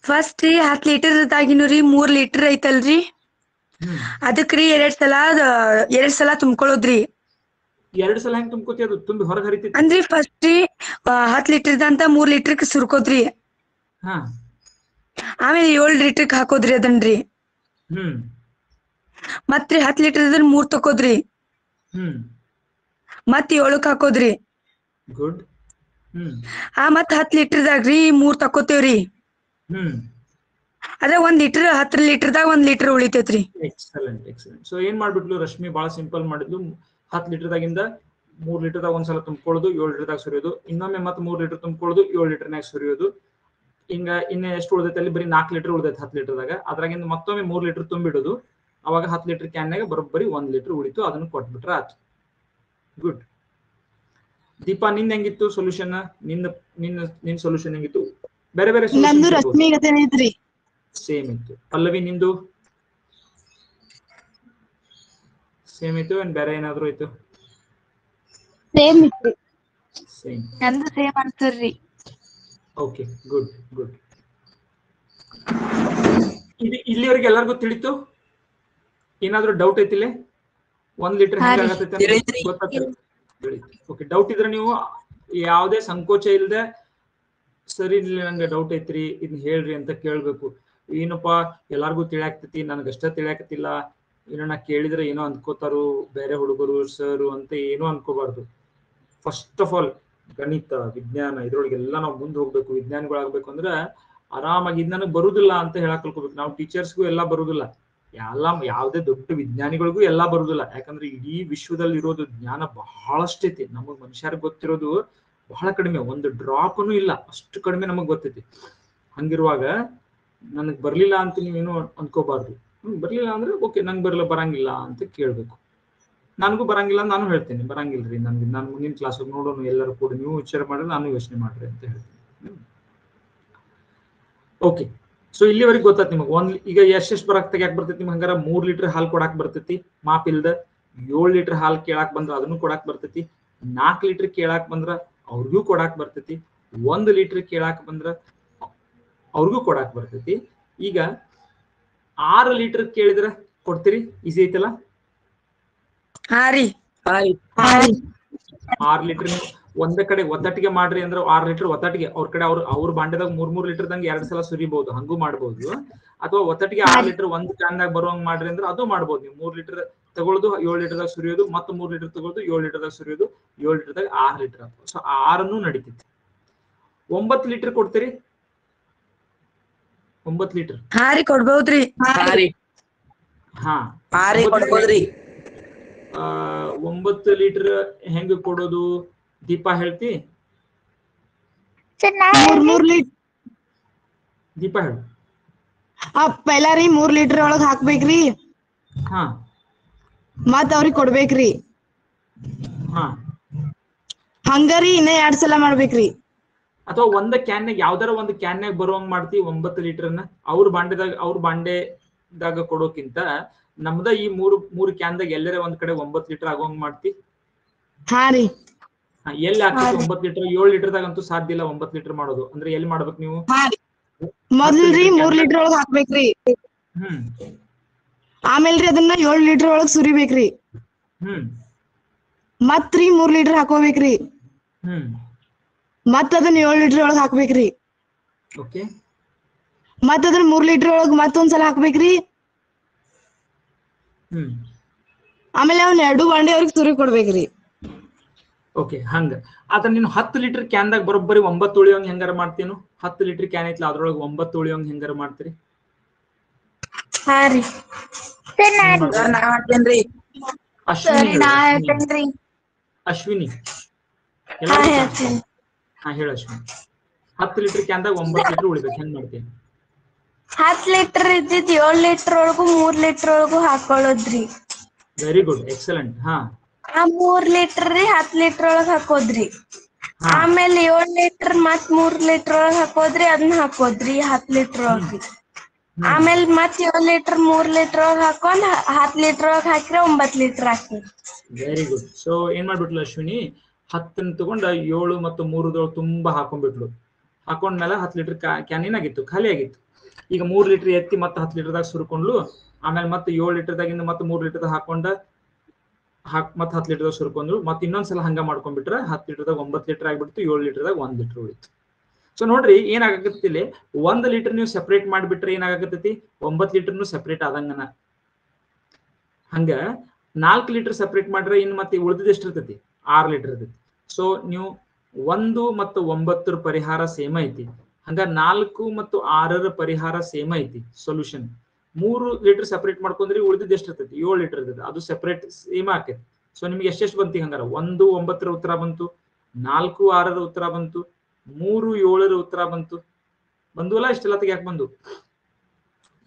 ಫಸ್ಟ್ ರೀ 10 ಲೀಟರ್ ದಾಗಿನೂ ರೀ 3 ಲೀಟರ್ ಐತಲ್ರಿ, ಅದಕ್ರಿ 2 ಸಲ ತುಂಬ್ಕೊಳ್ಳೋದ್ರಿ. 2 ಸಲ ಹೆಂಗ್ ತುಂಬ್ಕೋತಿ? ಅದು ತುಂಬಿ ಹೊರಗೆ ಹರಿತೈತಿ ಅಂದ್ರಿ ಫಸ್ಟ್ ರೀ 10 ಲೀಟರ್ ಅಂತ 3 ಲೀಟರ್ ಸುರ್ಕೋದ್ರಿ. ಹಾ, ಆಮೇಲೆ 7 ಲೀಟರ್ ಹಾಕೋದ್ರಿ ಅದನ್ರಿ. ಮತ್ರಿ 10 ಲೀಟರ್ 3 ತಕೋದ್ರಿ. ಮತ್ 7 ಹಾಕೋದ್ರಿ. ಗುಡ್. ಮತ್ 10 ಲೀಟರ್ ದಾಗ್ರಿ 3 ತಕೋತೇವ್ರಿ. ಅದ 1 ಲೀಟರ್ 10 ಲೀಟರ್ ದಾಗ 1 ಲೀಟರ್ ಉಳಿತೈತ್ರಿ. Excellent excellent. ಸೊ ಏನ್ ಮಾಡ್ಬಿಟ್ಲು ರಶ್ಮಿ? ಬಹಳ ಸಿಂಪಲ್ ಮಾಡಿದ್ಲು. 10 ಲೀಟರ್ ದಾಗಿಂದ 3 ಲೀಟರ್ ದಾಗ ಒಂದ್ಸಲ ತುಂಬ್ಕೊಳ್ಳೋದು, 7 ಲೀಟರ್ ದಾಗ ಸುರಿಯೋದು, ಇನ್ನೊಮ್ಮೆ ಮತ್ತೆ 3 ಲೀಟರ್ ತುಂಬ್ಕೊಳ್ಳೋದು, 7 ಲೀಟರ್ನಾಗ ಸುರಿಯೋದು. ಹಿಂಗ ಇನ್ನ ಎಷ್ಟು ಉಳಿದೈತೆ? ಅಲ್ಲಿ ಬರೀ 4 ಲೀಟರ್ ಉಳಿದೈತೆ 10 ಲೀಟರ್ ದಾಗ. ಅದ್ರಾಗಿಂದ ಮತ್ತೊಮ್ಮೆ 3 ಲೀಟರ್ ತುಂಬಿಡೋದು. ಅವಾಗ 10 ಲೀಟರ್ ಕ್ಯಾನ್ನಾಗ ಬರೋಬ್ಬರಿ 1 ಲೀಟರ್ ಉಳಿತು, ಅದನ್ನ ಕೊಟ್ಬಿಟ್ರೆ ಆಯ್ತು. ಗುಡ್. ದೀಪಾ, ನಿಂದ ಹೆಂಗಿತ್ತು ಸೊಲ್ಯೂಷನ್? ನಿನ್ನ ಸೊಲ್ಯೂಷನ್ ಹೆಂಗಿತ್ತು? ಬೇರೆ ಬೇರೆ ಸೇಮ್ ಇತ್ತು. ಪಲ್ಲವಿ, ನಿಂದು ಸೇಮ್ ಇತ್ತು ಏನ್ ಬೇರೆ ಏನಾದ್ರು ಇತ್ತು? ಸೇಮ್ ಇತ್ತು. ಸೇಮ್. ನಂದು ಸೇಮ್ ಅನ್ಸರ್ರಿ. Okay, good good. ಇಲ್ಲಿವರೆಗೆ ಎಲ್ಲರಿಗೂ ತಿಳಿತು? ಏನಾದ್ರು ಡೌಟ್ ಐತಿಲ್ಲ? 1 ಲೀಟರ್ ಹೆಂಗಾಗತ್ತೈತೆ ಗೊತ್ತಾಗ್ತದೆ? ಓಕೆ, ಡೌಟ್ ಇದ್ರೆ ನೀವು ಯಾವುದೇ ಸಂಕೋಚ ಇಲ್ಲದೆ, ಸರಿ ನಂಗೆ ಡೌಟ್ ಐತ್ರಿ ಇದನ್ನ ಹೇಳ್ರಿ ಅಂತ ಕೇಳ್ಬೇಕು. ಏನಪ್ಪಾ ಎಲ್ಲಾರ್ಗು ತಿಳಿಯಾಕ್ತೈತಿ, ನನಗಷ್ಟ ತಿಳಿಯಾಕತಿಲ್ಲ, ಏನೋ ನಾ ಕೇಳಿದ್ರೆ ಏನೋ ಅಂದ್ಕೋತಾರು ಬೇರೆ ಹುಡುಗರು ಸರ್ ಅಂತ ಏನೋ ಅನ್ಕೋಬಾರ್ದು. ಫಸ್ಟ್ ಆಫ್ ಆಲ್ ಗಣಿತ, ವಿಜ್ಞಾನ ಇದ್ರೊಳಗೆಲ್ಲ ನಾವು ಮುಂದೆ ಹೋಗ್ಬೇಕು. ವಿಜ್ಞಾನಿಗಳಾಗ್ಬೇಕು ಅಂದ್ರೆ ಆರಾಮಾಗಿ ಇದು ನನಗೆ ಬರುದಿಲ್ಲ ಅಂತ ಹೇಳಕ್ ಕಲ್ಕೋಬೇಕು. ನಾವು ಟೀಚರ್ಸ್ಗೂ ಎಲ್ಲ ಬರುದಿಲ್ಲ, ಯಾವುದೇ ದೊಡ್ಡ ವಿಜ್ಞಾನಿಗಳಿಗೂ ಎಲ್ಲಾ ಬರುದಿಲ್ಲ. ಯಾಕಂದ್ರೆ ಇಡೀ ವಿಶ್ವದಲ್ಲಿ ಇರೋದು ಜ್ಞಾನ ಬಹಳಷ್ಟೈತಿ. ನಮಗ್ ಮನುಷ್ಯರಿಗೆ ಗೊತ್ತಿರೋದು ಬಹಳ ಕಡಿಮೆ, ಒಂದು ಡ್ರಾಪ್ನು ಇಲ್ಲ, ಅಷ್ಟು ಕಡಿಮೆ ನಮಗ್ ಗೊತ್ತೈತಿ. ಹಂಗಿರುವಾಗ ನನಗ್ ಬರ್ಲಿಲ್ಲ ಅಂತ ನೀವೇನು ಅನ್ಕೋಬಾರ್ದು. ಬರ್ಲಿಲ್ಲ ಅಂದ್ರೆ ಓಕೆ, ನಂಗೆ ಬರಂಗಿಲ್ಲ ಅಂತ ಕೇಳ್ಬೇಕು. ನನಗೂ ಬರಂಗಿಲ್ಲ, ನಾನು ಹೇಳ್ತೇನೆ ಬರಂಗಿಲ್ರಿ ನನ್ಗೆ, ನಾನು ಮುಂದಿನ ಕ್ಲಾಸ್ ನೋಡೋಣ, ಎಲ್ಲರೂ ಕೂಡ ನೀವು ವಿಚಾರ ಮಾಡ್ರಿ, ನಾನು ಯೋಚನೆ ಮಾಡ್ರಿ ಅಂತ ಹೇಳ್ತೀನಿ. ಓಕೆ, ಸೊ ಇಲ್ಲಿವರೆಗೆ ಗೊತ್ತಾಯ್ತು ನಿಮಗೆ. ಈಗ ಎಷ್ಟೆಷ್ಟು ಯಾಕೆ ಬರ್ತೈತಿ ನಿಮ್ಗೆ? ಹಂಗಾರ 3 ಲೀಟರ್ ಹಾಲು ಕೊಡಾಕ್ ಬರ್ತೈತಿ ಮಾಪ್ ಇಲ್ದ, 7 ಲೀಟರ್ ಹಾಲು ಕೇಳಾಕ್ ಬಂದ್ರ ಅದನ್ನು ಕೊಡಾಕ್ ಬರ್ತೈತಿ, 4 ಲೀಟರ್ ಕೇಳಾಕ್ ಬಂದ್ರ ಅವ್ರಿಗೂ ಕೊಡಾಕ್ ಬರ್ತೈತಿ, 1 ಲೀಟರ್ ಕೇಳಾಕ್ ಬಂದ್ರ ಅವ್ರಿಗೂ ಕೊಡಾಕ್ ಬರ್ತೈತಿ. ಈಗ 6 ಲೀಟರ್ ಕೇಳಿದ್ರ ಕೊಡ್ತೀರಿ? ಈಸಿ ಐತಲ್ಲ? 6 ಲೀಟರ್ ಒಂದೇ ಕಡೆ ಒತ್ತಟ್ಟಿಗೆ ಮಾಡ್ರಿ ಅಂದ್ರೆ 6 ಲೀಟರ್ ಒತ್ತಟ್ಟಿಗೆ ಅವ್ರ ಕಡೆ ಅವ್ರ ಬಾಂಡೆದಾಗ 3 ಲೀಟರ್ ದಂಗೆ 2 ಸಲ ಸುರಿಬಹುದು, ಹಂಗೂ ಮಾಡ್ಬೋದು. ಅಥವಾ ಒತ್ತಟ್ಟಿಗೆ 6 ಲೀಟರ್ ಒಂದ್ ಕ್ಯಾನ್ದಾಗ ಬರುವಂಗ್ ಮಾಡ್ರಿ ಅಂದ್ರೆ ಅದು ಮಾಡ್ಬೋದು. ನೀವು 3 ಲೀಟರ್ ತಗೊಳ್ಳೋದು, 7 ಲೀಟರ್ ದಾಗ ಸುರಿಯೋದು, ಮತ್ತೆ 3 ಲೀಟರ್ ತಗೊಳ್ಳೋದು, 7 ಲೀಟರ್ ದಾಗ ಸುರಿಯೋದು, 7 ಲೀಟರ್ ದಾಗ 6 ಲೀಟರ್ ಆಗ್ತದೆ. ಸೊ 6 ನಡೀತೈತಿ. 9 ಲೀಟರ್ ಕೊಡ್ತೀರಿ? 9 ಲೀಟರ್ ಕೊಡ್ಬೋದ್ರಿ. ಹಾ, 9 ಲೀಟರ್ ಹೆಂಗ್ ಕೊಡೋದು? ದೀಪಾ ಹೇಳ್ತಿ? ದೀಪಾ ಹೇಳು. ಪೈಲಾ ರೀ 3 ಲೀಟರ್ ಒಳಗ್ ಹಾಕ್ಬೇಕ್ರಿ. ಹಾ, ಮತ್ ಅವ್ರಿಗೆ ಕೊಡ್ಬೇಕ್ರಿ. ಹಾ, ಹಂಗಾರಿ ಇನ್ನ 2 ಸಲ ಮಾಡ್ಬೇಕ್ರಿ. ಅಥವಾ ಒಂದ ಕ್ಯಾನ್ಯಾಗ ಯಾವ್ದಾರ ಒಂದು ಕ್ಯಾನ್ಯಾಗ ಬರುವಂಗ್ ಮಾಡ್ತಿ 9 ಲೀಟರ್ನ ಅವ್ರ ಬಾಂಡೆದಾಗ ಕೊಡೋಕ್ಕಿಂತ ನಮ್ದ ಈ 3 ಕ್ಯಾನ್ದಾಗ ಎಲ್ಲರೇ ಒಂದ್ ಕಡೆ 9 ಲೀಟರ್ ಆಗೋಂಗ್ ಮಾಡ್ತಿ. ಹಾ ರೀ, ಎಲ್ಲಿ ಆಗ್ತೈತಿ 9 ಲೀಟರ್? 7 ಲೀಟರ್ದಾಗ ಅಂತೂ ಸಾಧ್ಯ ಇಲ್ಲ 9 ಲೀಟರ್ ಮಾಡೋದು. ಅಂದ್ರೆ ಎಲ್ಲಿ ಮಾಡ್ಬೇಕು ನೀವು? ಮೊದಲ್ರಿ 3 ಲೀಟರ್ ಒಳಗ್ ಹಾಕ್ಬೇಕ್ರಿ. ಆಮೇಲ್ರಿ ಅದನ್ನ 7 ಲೀಟರ್ ಒಳಗ್ ಸುರಿಬೇಕ್ರಿ. ಮತ್ರಿ 3 ಲೀಟರ್ ಹಾಕೋಬೇಕ್ರಿ. ಮತ್ ಅದನ್ನ 7 ಲೀಟರ್ ಒಳಗ್ ಹಾಕ್ಬೇಕ್ರಿ. ಓಕೆ, ಮತ್ ಅದನ್ನ 3 ಲೀಟರ್ ಒಳಗ್ ಮತ್ತೊಂದ್ಸಲ ಹಾಕ್ಬೇಕ್ರಿ. ಆಮೇಲೆ ಅವ್ನ 2 ಬಾಂಡೆ ಅವ್ರಿಗೆ ತುರಿ ಕೊಡ್ಬೇಕ್ರಿ. ಓಕೆ, ಹಂಗ ಅದ ನೀನು 10 ಲೀಟರ್ ಕ್ಯಾನ್ದಾಗ ಬರೋಬ್ಬರಿ 9 ಉಳಿಯೋಂಗ್ ಹೆಂಗಾರ ಮಾಡ್ತೀನು? 10 ಲೀಟರ್ ಕ್ಯಾನ್ ಐತ್ಲ ಅದ್ರೊಳಗೆ 9 ಉಳಿಯೋಂಗ್ ಹೆಂಗಾರ ಮಾಡ್ತೀರಿ? ಹಾ ರೀ ನಾ ಮಾಡ್ತೇನ್ರಿ. ಅಶ್ವಿನಿ ನಾ ಹೇಳು, ಹೇಳ್ತೇನ್ರಿ. ಅಶ್ವಿನಿ ಹಾ ಹೇಳ್ತೀನಿ. ಹಾ ಹೇಳು ಅಶ್ವಿನಿ. 10 ಲೀಟರ್ ಕ್ಯಾನ್ದಾಗ 9 ಲೀಟರ್ ಉಳಿಬೇಕು, ಹೆಂಗ್ ಮಾಡ್ತೀನಿ? 10 ಲೀಟರ್ ಇದ್ದಿದ್ 7 ಲೀಟರ್ ಒಳಗು 3 ಲೀಟರ್ ಒಳಗು ಹಾಕೊಳ್ಳೋದ್ರಿ. Very good, excellent. ಹಾ ಆ 3 ಲೀಟರ್ ರೀ 10 ಲೀಟರ್ ಒಳಗ್ ಹಾಕೋದ್ರಿ. ಹಾ ಆಮೇಲೆ 7 ಲೀಟರ್ ಮತ್ 3 ಲೀಟರ್ ಒಳಗ್ ಹಾಕೋದ್ರಿ, ಅದನ್ನ ಹಾಕೋದ್ರಿ 10 ಲೀಟರ್ ಒಳಗ್ರಿ. ಆಮೇಲೆ ಮತ್ 7 ಲೀಟರ್ 3 ಲೀಟರ್ ಒಳಗ್ ಹಾಕೊಂಡ್ 10 ಲೀಟರ್ ಒಳಗ್ ಹಾಕಿರ 9 ಲೀಟರ್ ಹಾಕ್ರಿ. Very good. ಸೊ ಏನ್ ಮಾಡ್ಬಿಟ್ಲು ಅಶ್ವಿನಿ, 10 ತಗೊಂಡ 7 ಮತ್ತು 3 ತುಂಬಾ ಹಾಕೊಂಡ್ಬಿಟ್ಲು. ಹಾಕೊಂಡ್ಮೇಲೆ 10 ಲೀಟರ್ ಕ್ಯಾನ್ ಏನಾಗಿತ್ತು, ಖಾಲಿ ಆಗಿತ್ತು. ಈಗ 3 ಲೀಟರ್ ಎತ್ತಿ ಮತ್ತೆ 10 ಲೀಟರ್ದಾಗ ಸುರ್ಕೊಂಡ್ಲು. ಆಮೇಲೆ ಮತ್ತೆ 7 ಲೀಟರ್ದಾಗಿಂದ ಮತ್ತೆ 3 ಲೀಟರ್ ಹಾಕೊಂಡ ಮತ್ತೆ 10 ಲೀಟರ್ದಾಗ ಸುರ್ಕೊಂಡ್ಲು. ಮತ್ತೆ ಇನ್ನೊಂದ್ಸಲ ಹಂಗ ಮಾಡ್ಕೊಂಡ್ಬಿಟ್ರೆ 10 ಲೀಟರ್ದಾಗ 9 ಲೀಟರ್ ಆಗ್ಬಿಡ್ತು, 7 ಲೀಟರ್ದಾಗ 1 ಲೀಟರ್ ಉಳಿತು. ಸೊ ನೋಡ್ರಿ ಏನಾಗತ್ತೆ ಇಲ್ಲಿ, 1 ಲೀಟರ್ ನೀವು ಸೆಪರೇಟ್ ಮಾಡಿಬಿಟ್ರೆ ಏನಾಗತ್ತೈತಿ, 9 ಲೀಟರ್ನು ಸೆಪರೇಟ್ ಆದಂಗನ. ಹಂಗ 4 ಲೀಟರ್ ಸೆಪರೇಟ್ ಮಾಡ್ರೆ ಇನ್ನು ಮತ್ತೆ ಉಳಿದಿದ್ದು ಎಷ್ಟಿರ್ತೈತಿ, 6 ಲೀಟರ್ ಇರ್ತೈತಿ. ಸೊ ನೀವು 1 ಮತ್ತು 9 ಪರಿಹಾರ ಸೇಮ್ ಐತಿ. ಹಂಗ 4 ಮತ್ತು 6 ಪರಿಹಾರ ಸೇಮ್ ಐತಿ ಸೊಲ್ಯೂಷನ್. 3 ಲೀಟರ್ ಸೆಪರೇಟ್ ಮಾಡ್ಕೊಂಡ್ರಿ ಉಳಿದಿದ್ದು ಎಷ್ಟಿರ್ತೈತಿ, 7 ಲೀಟರ್ ಇರ್ತೈತಿ. ಅದು ಸೆಪರೇಟ್ ಸೇಮ್ ಆಕೈತಿ. ಸೊ ನಿಮ್ಗೆ ಎಷ್ಟೆಷ್ಟು ಬಂತು ಹಂಗಾರ, 1 9 ಉತ್ತರ ಬಂತು, 4 6 ಉತ್ತರ ಬಂತು, 3 7 ಉತ್ತರ ಬಂತು. ಬಂದುವಲ್ಲ ಇಷ್ಟೆಲ್ಲತ್ತಿಗೆ ಯಾಕೆ ಬಂದು?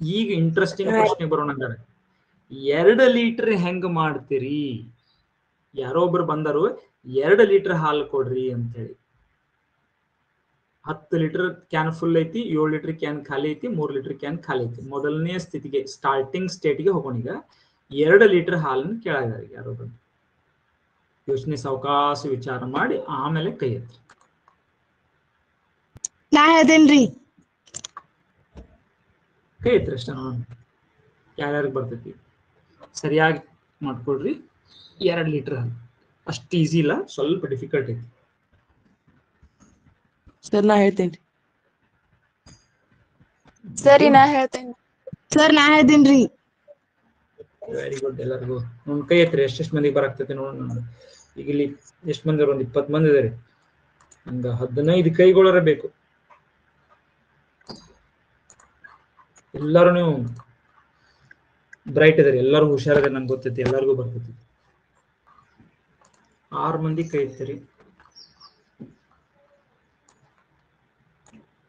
ಈಗ ಇಂಟ್ರೆಸ್ಟಿಂಗ್ ಪ್ರಶ್ನೆ ಬರೋಣ. ಹಂಗಾರೆ 2 ಲೀಟರ್ ಹೆಂಗ್ ಮಾಡ್ತೀರಿ? ಯಾರೋ ಒಬ್ರು ಬಂದರು 2 ಲೀಟರ್ ಹಾಲು ಕೊಡ್ರಿ ಅಂತ ಹೇಳಿ. 10 ಲೀಟರ್ ಕ್ಯಾನ್ ಫುಲ್ ಐತಿ, 7 ಲೀಟರ್ ಕ್ಯಾನ್ ಖಾಲಿ ಐತಿ, 3 ಲೀಟರ್ ಕ್ಯಾನ್ ಖಾಲಿ ಐತಿ. ಮೊದಲನೇ ಸ್ಥಿತಿಗೆ ಸ್ಟಾರ್ಟಿಂಗ್ ಸ್ಟೇಟ್ಗೆ ಹೋಗೋಣ. ಈಗ 2 ಲೀಟರ್ ಹಾಲನ್ನು ಕೇಳಿದಾರೆ ಯಾರೋ ಬಂದು. ಯೋಚನೆ ಸಾವಕಾಶ ವಿಚಾರ ಮಾಡಿ ಆಮೇಲೆ ಕೈ ಎತ್ತಿ. ನಾ ಹೇಳ್ತೇನ್ರಿ. ಕೈ ಎತ್ತಿ ಅಷ್ಟ ನೋಡೋಣ ಯಾರ್ಯಾರಿಗೆ ಬರ್ತೈತಿ. ಸರಿಯಾಗಿ ಮಾಡ್ಕೊಳ್ರಿ. 2 ಲೀಟರ್ ಹಾಲು ಅಷ್ಟು ಈಸಿ ಇಲ್ಲ, ಸ್ವಲ್ಪ ಡಿಫಿಕಲ್ಟ್ ಐತಿ. ಸರ್ ನಾ ಹೇಳ್ತೇನ್ರಿ. ಸರಿ ನಾ ಹೇಳ್ತೇನೆ. ಸರ್ ನಾ ಹೇಳ್ತೇನ್ರಿ. Very good. ಎಲ್ಲರಿಗೂ ಒಂದ್ ಕೈ ಎತ್ರಿ, ಎಷ್ಟೆಷ್ಟು ಮಂದಿಗೆ ಬರಾಕ್ತೈತಿ ನೋಡೋಣ. ಈಗ ಇಲ್ಲಿ ಎಷ್ಟು ಮಂದಿ, ಒಂದು 20 ಮಂದಿ ಇದಾರೆ. ಒಂದು 15 ಕೈಗಳರ ಬೇಕು. ಎಲ್ಲಾರು ನೀವು ಬ್ರೈಟ್ ಇದಾರೆ, ಎಲ್ಲರೂ ಹುಷಾರಿದೆ, ನಂಗೆ ಗೊತ್ತೈತಿ, ಎಲ್ಲರಿಗೂ ಬರ್ತೈತಿ. 6 ಮಂದಿ ಕೈ ಎತ್ತಿರಿ.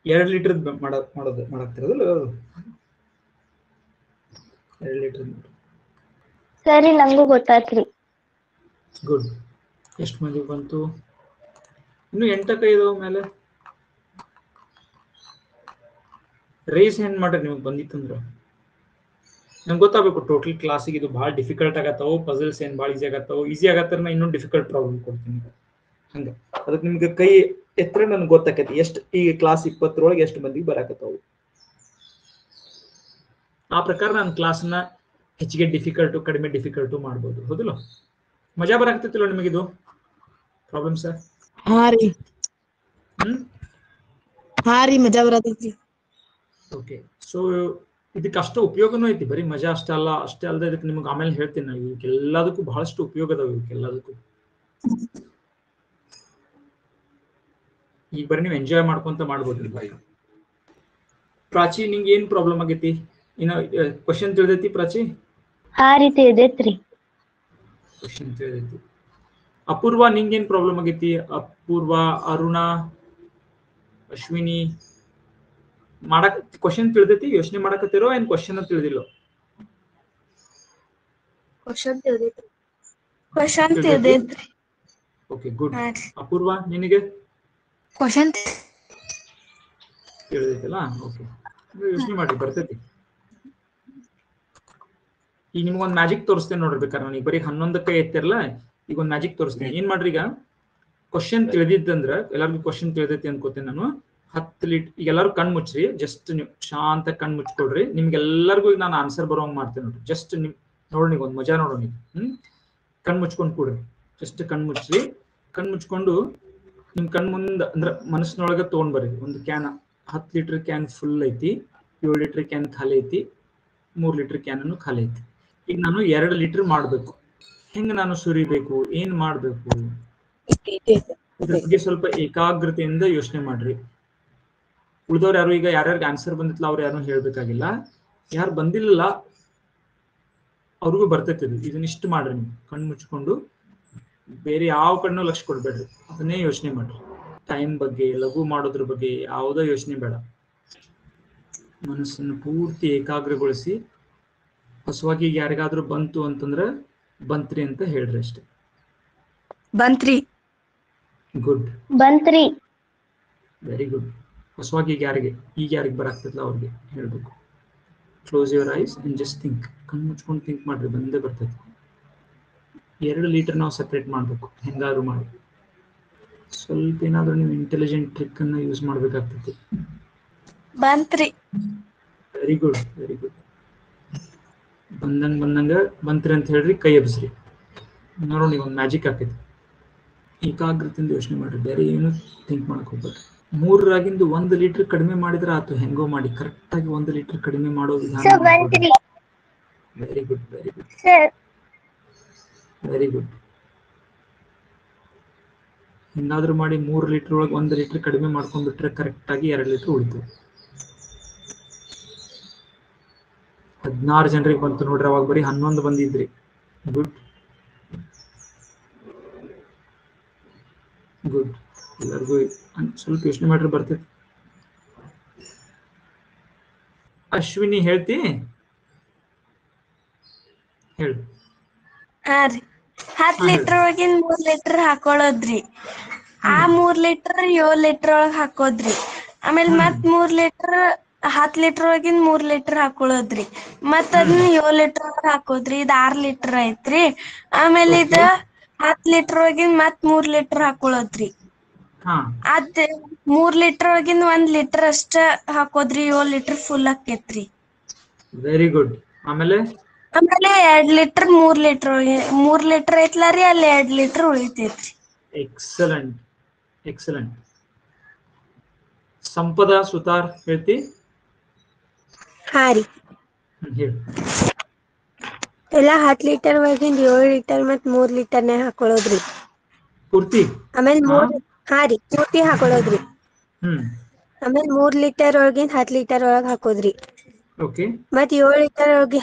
2 ಲೀಟರ್ ಮಾಡಾಕ್ತಿರೋದಿಲ್ಲ, 2 ಲೀಟರ್. ಸರಿ ನಂಗೂ ಗೊತ್ತಾತ್ರಿ. ಗುಡ್. ಎಷ್ಟು ಮಂದಿ ಬಂತು? ಇನ್ನು 8 ಕೈ ಇದಾವ ಮೇಲೆ. ರೇಸ್ ಹ್ಯಾಂಡ್ ಮಾಡ್ರಿ ನಿಮಗೆ ಬಂದಿತ್ತಂದ್ರ. ನಂಗೆ ಗೊತ್ತಾಗಬೇಕು ಟೋಟಲ್ ಕ್ಲಾಸಿಗೆ ಇದು ಭಾಳ ಡಿಫಿಕಲ್ಟ್ ಆಗತ್ತಾವು, ಪಜಲ್ಸ್ ಏನ್ ಭಾಳ ಈಸಿ ಆಗತ್ತಾವು. ಈಸಿ ಆಗತ್ತಾರ ನಾ ಇನ್ನೊಂದು ಡಿಫಿಕಲ್ಟ್ ಪ್ರಾಬ್ಲಮ್ ಕೊಡ್ತೀನಿ. ಹಂಗ ಅದಕ್ಕೆ ನಿಮ್ಗೆ ಕೈ ಎತ್ತರ ನನ್ಗೆ ಗೊತ್ತಾಕೈತಿ ಎಷ್ಟು ಈ ಕ್ಲಾಸ್ 20 ಎಷ್ಟು ಮಂದಿಗೆ ಬರಾಕತ್ತಾವು. ಆ ಪ್ರಕಾರ ನಾನು ಕ್ಲಾಸ್ನ ಹೆಚ್ಚಿಗೆ ಡಿಫಿಕಲ್ಟು ಕಡಿಮೆ ಡಿಫಿಕಲ್ಟು ಮಾಡ್ಬೋದು. ಹೌದಿಲ್ಲ? ಮಜಾ ಬರಾಕತ್ತಿಲ್ಲ ನಿಮಗಿದು ಪ್ರಾಬ್ಲಮ್ ಸರ್? ಹಾ ರೀ ಮಜಾ ಬರತೈತಿ. ಓಕೆ. ಸೊ ಇದಕ್ಕೆ ಅಷ್ಟು ಉಪಯೋಗನೂ ಐತಿ, ಬರೀ ಮಜಾ ಅಷ್ಟೇ ಅಲ್ಲದೆ ಇದಕ್ಕೆ ನಿಮ್ಗೆ ಆಮೇಲೆ ಹೇಳ್ತೀನಿ ನಾವು. ಇವಕ್ಕೆಲ್ಲದಕ್ಕೂ ಬಹಳಷ್ಟು ಉಪಯೋಗ ಅದಾವ. ಇವಕ್ಕೆಲ್ಲದಕ್ಕೂ ಈಗ ಬರೀ ನೀವು ಎಂಜಾಯ್ ಮಾಡ್ಕೊಂತ ಮಾಡ್ಬೋದು. ಪ್ರಾಚಿ, ನಿಂಗೆ ಏನ್ ಪ್ರಾಬ್ಲಮ್ ಆಗೈತಿ? ಇನ್ನ ಕ್ವಶನ್ ತಿಳಿದೈತಿ ಪ್ರಾಚಿ? ಹಾ ರೀ ತಿಳಿದೈತ್ರಿ. ಕ್ವಶನ್ ತಿಳಿದೈತಿ. ಅಪೂರ್ವ, ನಿಂಗೇನ್ ಪ್ರಾಬ್ಲಮ್ ಆಗೈತಿ? ಅಪೂರ್ವ, ಅರುಣ, ಅಶ್ವಿನಿ, ಮಾಡಕ್ ಕ್ವಶನ್ ತಿಳಿದೈತಿ? ಯೋಚನೆ ಮಾಡಕತ್ತಿರೋ ಏನ್ ಕ್ವಶನ್ ತಿಳಿದಿಲ್ಲೋ? ಕ್ವಶನ್ ತಿಳಿದೈತ್ರಿ. Okay, good. ಅಪೂರ್ವ, ನಿನಗೆ ಕ್ವಶನ್ ತಿಳಿದೈತಲ್ಲ? ಓಕೆ, ಯೋಚನೆ ಮಾಡಿ, ಬರ್ತೈತಿ. ಈಗ ನಿಮ್ಗೊಂದು ಮ್ಯಾಜಿಕ್ ತೋರಿಸ್ತೇನೆ ನೋಡ್ರಿ. ಬೇಕಾದ್ರೆ ನನಗೆ ಬರೀ 11 ಕೈ ಎತ್ತಿರಲ್ಲ, ಈಗ ಒಂದು ಮ್ಯಾಜಿಕ್ ತೋರಿಸ್ತೇನೆ. ಏನ್ ಮಾಡ್ರಿ, ಈಗ ಕ್ವಶನ್ ತಿಳಿದಿದ್ದಂದ್ರ ಎಲ್ಲರಿಗೂ ಕ್ವಶನ್ ತಿಳಿದೈತಿ ಅನ್ಕೋತೇನೆ ನಾನು. 10 ಲೀಟರ್. ಈಗ ಎಲ್ಲರೂ ಕಣ್ ಮುಚ್ಚ್ರಿ, ಜಸ್ಟ್ ನೀವು ಶಾಂತ ಕಣ್ ಮುಚ್ಕೊಳ್ರಿ. ನಿಮ್ಗೆಲ್ಲರಿಗೂ ಈಗ ನಾನು ಆನ್ಸರ್ ಬರೋಂಗ್ ಮಾಡ್ತೇನೆ ನೋಡ್ರಿ. ಜಸ್ಟ್ ನಿಮ್ ನೋಡ್ರಿ, ಒಂದು ಮಜಾ ನೋಡೋಣ. ಕಣ್ ಮುಚ್ಕೊಂಡು ಕೂಡ್ರಿ, ಜಸ್ಟ್ ಕಣ್ ಮುಚ್ಚ್ರಿ. ಕಣ್ ಮುಚ್ಕೊಂಡು ನಿಮ್ ಕಣ್ ಮುಂದ ಅಂದ್ರ ಮನಸ್ಸಿನೊಳಗೆ ತಗೊಂಡ್ಬರ್ರಿ ಒಂದು ಕ್ಯಾನ್. 10 ಲೀಟರ್ ಕ್ಯಾನ್ ಫುಲ್ ಐತಿ, 7 ಲೀಟರ್ ಕ್ಯಾನ್ ಖಾಲಿ ಐತಿ, 3 ಲೀಟರ್ ಕ್ಯಾನ್ ಖಾಲಿ ಐತಿ. ಈಗ ನಾನು 2 ಲೀಟರ್ ಮಾಡ್ಬೇಕು, ಹೆಂಗ ನಾನು ಸುರಿಬೇಕು, ಏನ್ ಮಾಡ್ಬೇಕು, ಇದ್ರ ಬಗ್ಗೆ ಸ್ವಲ್ಪ ಏಕಾಗ್ರತೆಯಿಂದ ಯೋಚನೆ ಮಾಡ್ರಿ. ಉಳಿದವ್ರು ಯಾರು ಈಗ ಯಾರ್ಯಾರಿಗೆ ಆನ್ಸರ್ ಬಂದಿತ್ತಲ್ಲ ಅವ್ರು ಯಾರು ಹೇಳ್ಬೇಕಾಗಿಲ್ಲ. ಯಾರು ಬಂದಿಲ್ಲ ಅವ್ರಿಗೂ ಬರ್ತೈತಿ. ಇದನ್ನಿಷ್ಟು ಮಾಡ್ರಿ, ನೀವು ಕಣ್ಣು ಮುಚ್ಕೊಂಡು ಬೇರೆ ಯಾವ ಕಣ್ಣು ಲಕ್ಷ್ಯ ಕೊಡ್ಬೇಡ್ರಿ, ಅದನ್ನೇ ಯೋಚನೆ ಮಾಡ್ರಿ. ಟೈಮ್ ಬಗ್ಗೆ, ಲಘು ಮಾಡೋದ್ರ ಬಗ್ಗೆ ಯಾವುದೋ ಯೋಚನೆ ಬೇಡ. ಮನಸ್ಸನ್ನು ಪೂರ್ತಿ ಏಕಾಗ್ರಗೊಳಿಸಿ ಹೊಸವಾಗಿ ಯಾರಿಗಾದ್ರೂ ಬಂತು ಅಂತಂದ್ರೆ ಬಂತ್ರಿ ಅಂತ ಹೇಳ್ರಿ ಅಷ್ಟೇ. ಬಂತ್ರಿ. ಗುಡ್, ಬಂತ್ರಿ. Very good. ಹೊಸವಾಗಿ ಈಗ ಯಾರಿಗೆ ಬರಾಕ್ತಲ್ಲ ಅವ್ರಿಗೆ ಹೇಳ್ಬೇಕು. Close your eyes and just think. ಕಣ್ಣು ಮುಚ್ಕೊಂಡು ಥಿಂಕ್ ಮಾಡ್ರಿ, ಬಂದೇ ಬರ್ತೈತಿ. 2 ಲೀಟರ್ ನಾವು ಸಪ್ರೇಟ್ ಮಾಡ್ಬೇಕು, ಹೆಂಗಾದ್ರು ಮಾಡಿ. ಸ್ವಲ್ಪ ಏನಾದ್ರೂ ನೀವು ಇಂಟೆಲಿಜೆಂಟ್ ಟ್ರಿಕ್ ಅನ್ನ ಯೂಸ್ ಮಾಡ್ಬೇಕಾಗ್ತೈತಿ. ಬಂತ್ರಿ. Very good, very good. ಬಂದಂಗ ಬಂತ್ರಿ ಅಂತ ಹೇಳ್ರಿ, ಕೈ ಎಬ್ಸ್ರಿ. ನೋಡೋಣ, ಈಗ ಒಂದು ಮ್ಯಾಜಿಕ್ ಆಗ್ತೈತಿ. ಏಕಾಗ್ರತೆಯಿಂದ ಯೋಚನೆ ಮಾಡ್ರಿ, ಬೇರೆ ಏನು ಥಿಂಕ್ ಮಾಡಕ್ ಹೋಗ್ಬೇಡ್ರಿ. 3ರಾಗಿಂದು 1 ಲೀಟರ್ ಕಡಿಮೆ ಮಾಡಿದ್ರೆ ಆತು, ಹೆಂಗೋ ಮಾಡಿ ಕರೆಕ್ಟ್ ಆಗಿ 1 ಲೀಟರ್ ಕಡಿಮೆ ಮಾಡೋ ವಿಧಾನ. Very good, very good, very good. ಹಿಂಗಾದ್ರೂ ಮಾಡಿ 3 ಲೀಟರ್ ಒಳಗೆ 1 ಲೀಟರ್ ಕಡಿಮೆ ಮಾಡ್ಕೊಂಡ್ಬಿಟ್ರೆ ಕರೆಕ್ಟ್ ಆಗಿ 2 ಲೀಟರ್ ಉಳಿತು. 16 ಜನರಿಗೆ ಬಂತು ನೋಡ್ರಿ, ಅವಾಗ ಬರೀ 11 ಬಂದಿದ್ರಿ. Good, good. ಎಲ್ಲರಿಗೂ ಸ್ವಲ್ಪ ಯೋಚನೆ ಮಾಡ್ರಿ, ಬರ್ತೈತಿ. ಅಶ್ವಿನಿ ಹೇಳ್ತಿ, ಹೇಳು. ಹಾ ರೀ, 10 ಲೀಟರ್ ಒಳಗಿನ್ 3 ಲೀಟರ್ ಹಾಕೊಳ್ಳೋದ್ರಿ. ಆ 3 ಲೀಟರ್ 7 ಲೀಟರ್ ಒಳಗ್ ಹಾಕೋದ್ರಿ. ಆಮೇಲೆ ಮತ್ 3 ಲೀಟರ್ 10 ಲೀಟರ್ ಒಳಗಿನ್ 3 ಲೀಟರ್ ಹಾಕೊಳ್ಳೋದ್ರಿ. ಮತ್ ಅದನ್ನ 7 ಲೀಟರ್ ಒಳಗ್ ಹಾಕೋದ್ರಿ. ಇದ್ 6 ಲೀಟರ್ ಐತ್ರಿ. ಆಮೇಲೆ ಇದ 10 ಲೀಟರ್ ಒಳಗಿನ್ ಮತ್ 3 ಲೀಟರ್ ಹಾಕೊಳ್ಳೋದ್ರಿ. ಅದ್ 3 ಲೀಟರ್ ಒಳಗಿನ್ 1 ಲೀಟರ್ ಅಷ್ಟ ಹಾಕೋದ್ರಿ. 7 ಲೀಟರ್ ಫುಲ್ ಆಕೇತ್ರಿ. Very good. ಆಮೇಲೆ 2 ಲೀಟರ್ 3 ಲೀಟರ್ 3 ಲೀಟರ್ ಐತ್ಲಾ ರೀ, ಅಲ್ಲಿ 2 ಲೀಟರ್ ಉಳಿತೈತ್ರಿ. Excellent, excellent. ಸಂಪದ ಸುತಾರ್ ಹೇಳ್ತಿ? ಹಾ ರೀ, ಹೇಳಿ. ಎಲ್ಲ 10 ಲೀಟರ್ ಒಳಗಿಂದ 7 ಲೀಟರ್ ಮತ್ 3 ಲೀಟರ್ನೇ ಹಾಕೊಳ್ಳೋದ್ರಿ. ಪೂರ್ತಿ? ಆಮೇಲೆ ಹಾ ರೀ, ಪೂರ್ತಿ ಹಾಕೊಳ್ಳೋದ್ರಿ. ಆಮೇಲೆ 3 ಲೀಟರ್ ಒಳಗಿಂದ 10 ಲೀಟರ್ ಒಳಗ್ ಹಾಕೋದ್ರಿ. ಓಕೆ. ಮತ್ 7 ಲೀಟರ್ ಒಳಗಿ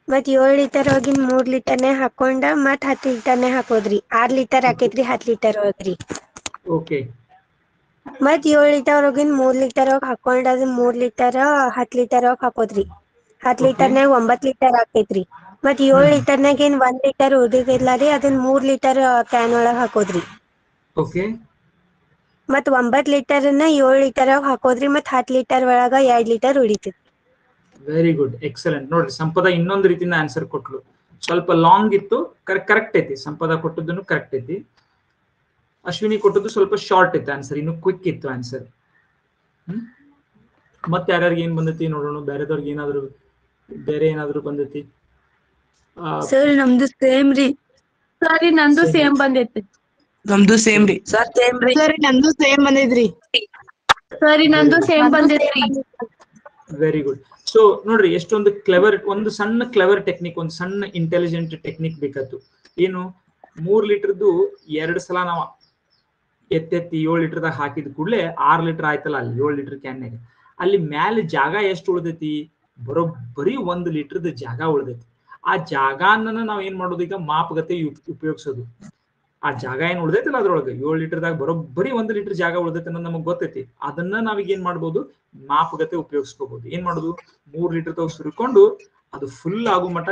ಮತ್ 7 ಲೀಟರ್ ಒಳಗಿನ್ 3 ಲೀಟರ್ನೇ ಹಾಕೊಂಡ ಮತ್ 10 ಲೀಟರ್ನೇ ಹಾಕೋದ್ರಿ. 6 ಲೀಟರ್ ಹಾಕೈತ್ರಿ 10 ಲೀಟರ್ ಒಳಗ್ರಿ. ಓಕೆ. ಮತ್ 7 ಲೀಟರ್ ಒಳಗಿನ್ 3 ಲೀಟರ್ ಒಳಗ್ ಹಾಕೊಂಡ್ ಅದ್ 3 ಲೀಟರ್ 10 ಲೀಟರ್ ಒಳಗ್ ಹಾಕೋದ್ರಿ. 10 ಲೀಟರ್ನಾಗ 9 ಲೀಟರ್ ಆಕೈತ್ರಿ. ಮತ್ 7 ಲೀಟರ್ನಾಗ ಏನ್ 1 ಲೀಟರ್ ಉಳಿದಿಲ್ಲ ರೀ, ಅದನ್ನ 3 ಲೀಟರ್ ಕ್ಯಾನ್ ಒಳಗ್ ಹಾಕೋದ್ರಿ. ಓಕೆ. ಮತ್ 9 ಲೀಟರ್ನ 7 ಲೀಟರ್ ಒಳಗ್ ಹಾಕೋದ್ರಿ. ಮತ್ 10 ಲೀಟರ್ ಒಳಗ 2 ಲೀಟರ್ ಉಳಿತೈತಿ. Very good, excellent. ನೋಡ್ರಿ, ಸಂಪದ ಇನ್ನೊಂದು ರೀತಿಯಿಂದ ಆನ್ಸರ್ ಕೊಟ್ಲು. ಸ್ವಲ್ಪ ಲಾಂಗ್ ಇತ್ತು, ಕರೆಕ್ಟ್ ಐತಿ. ಸಂಪದ ಕೊಟ್ಟದ್ದು ಕರೆಕ್ಟ್ ಐತಿ. ಅಶ್ವಿನಿ ಕೊಟ್ಟದ್ದು ಸ್ವಲ್ಪ ಶಾರ್ಟ್ ಇತ್ತು ಆನ್ಸರ್, ಇನ್ನು ಕ್ವಿಕ್ ಇತ್ತು ಆನ್ಸರ್. ಮತ್ತೆ ಯಾರ್ಯಾರಿಗೆ ಏನ್ ಬಂದೈತಿ ನೋಡೋಣ. ಬೇರೆದವ್ರಿಗೆ ಬೇರೆ ಏನಾದ್ರು ಬಂದೈತಿ? ಸರ್ ನಮ್ದು ಸೇಮ್ ರೀ. ಸರಿ, ನಂದು ಸೇಮ್ ಬಂದೈತಿ. ನಮ್ದು ಸೇಮ್ ರೀ. ಸರ್ ಸೇಮ್ ರೀ. ಸರಿ, ನಂದು ಸೇಮ್ ಬಂದೈತ್ರಿ. ಸರಿ, ನಂದು ಸೇಮ್ ಬಂದೈತ್ರಿ. Very good. ಸೊ ನೋಡ್ರಿ, ಎಷ್ಟೊಂದು ಕ್ಲೆವರ್, ಒಂದು ಸಣ್ಣ ಕ್ಲೆವರ್ ಟೆಕ್ನಿಕ್, ಒಂದು ಸಣ್ಣ ಇಂಟೆಲಿಜೆಂಟ್ ಟೆಕ್ನಿಕ್ ಬೇಕಾಯ್ತು. ಏನು, 3 ಲೀಟರ್ದು 2 ಸಲ ನಾವು ಎತ್ತೆತ್ತಿ 7 ಲೀಟರ್ದಾಗ ಹಾಕಿದ ಕೂಡಲೇ 6 ಲೀಟರ್ ಆಯ್ತಲ್ಲ. ಅಲ್ಲಿ 7 ಲೀಟರ್ ಕ್ಯಾನ್ಯಾಗ ಅಲ್ಲಿ ಮ್ಯಾಲೆ ಜಾಗ ಎಷ್ಟು ಉಳ್ದೈತಿ? ಬರೋಬ್ಬರಿ 1 ಲೀಟರ್ದ ಜಾಗ ಉಳ್ದೈತಿ. ಆ ಜಾಗನ ನಾವ್ ಏನ್ ಮಾಡೋದು, ಈಗ ಮಾಪಗತೆ ಉಪಯೋಗಿಸೋದು. ಆ ಜಾಗ ಏನ್ ಉಳ್ದೈತಿಲ್ಲ ಅದ್ರೊಳಗೆ 7 ಲೀಟರ್ದಾಗ ಬರೋಬ್ಬರಿ 1 ಲೀಟರ್ ಜಾಗ ಉಳ್ದೈತಿ ಅನ್ನೋದು ನಮಗ್ ಗೊತ್ತೈತಿ. ಅದನ್ನ ನಾವೀಗ ಏನ್ ಮಾಡ್ಬೋದು, ಮಾಪಗತೆ ಉಪಯೋಗಿಸ್ಕೋಬಹುದು. ಏನ್ ಮಾಡೋದು, 3 ಲೀಟರ್ ತಾವ್ ಸುರಿಕೊಂಡು ಅದು ಫುಲ್ ಆಗೋ ಮಟ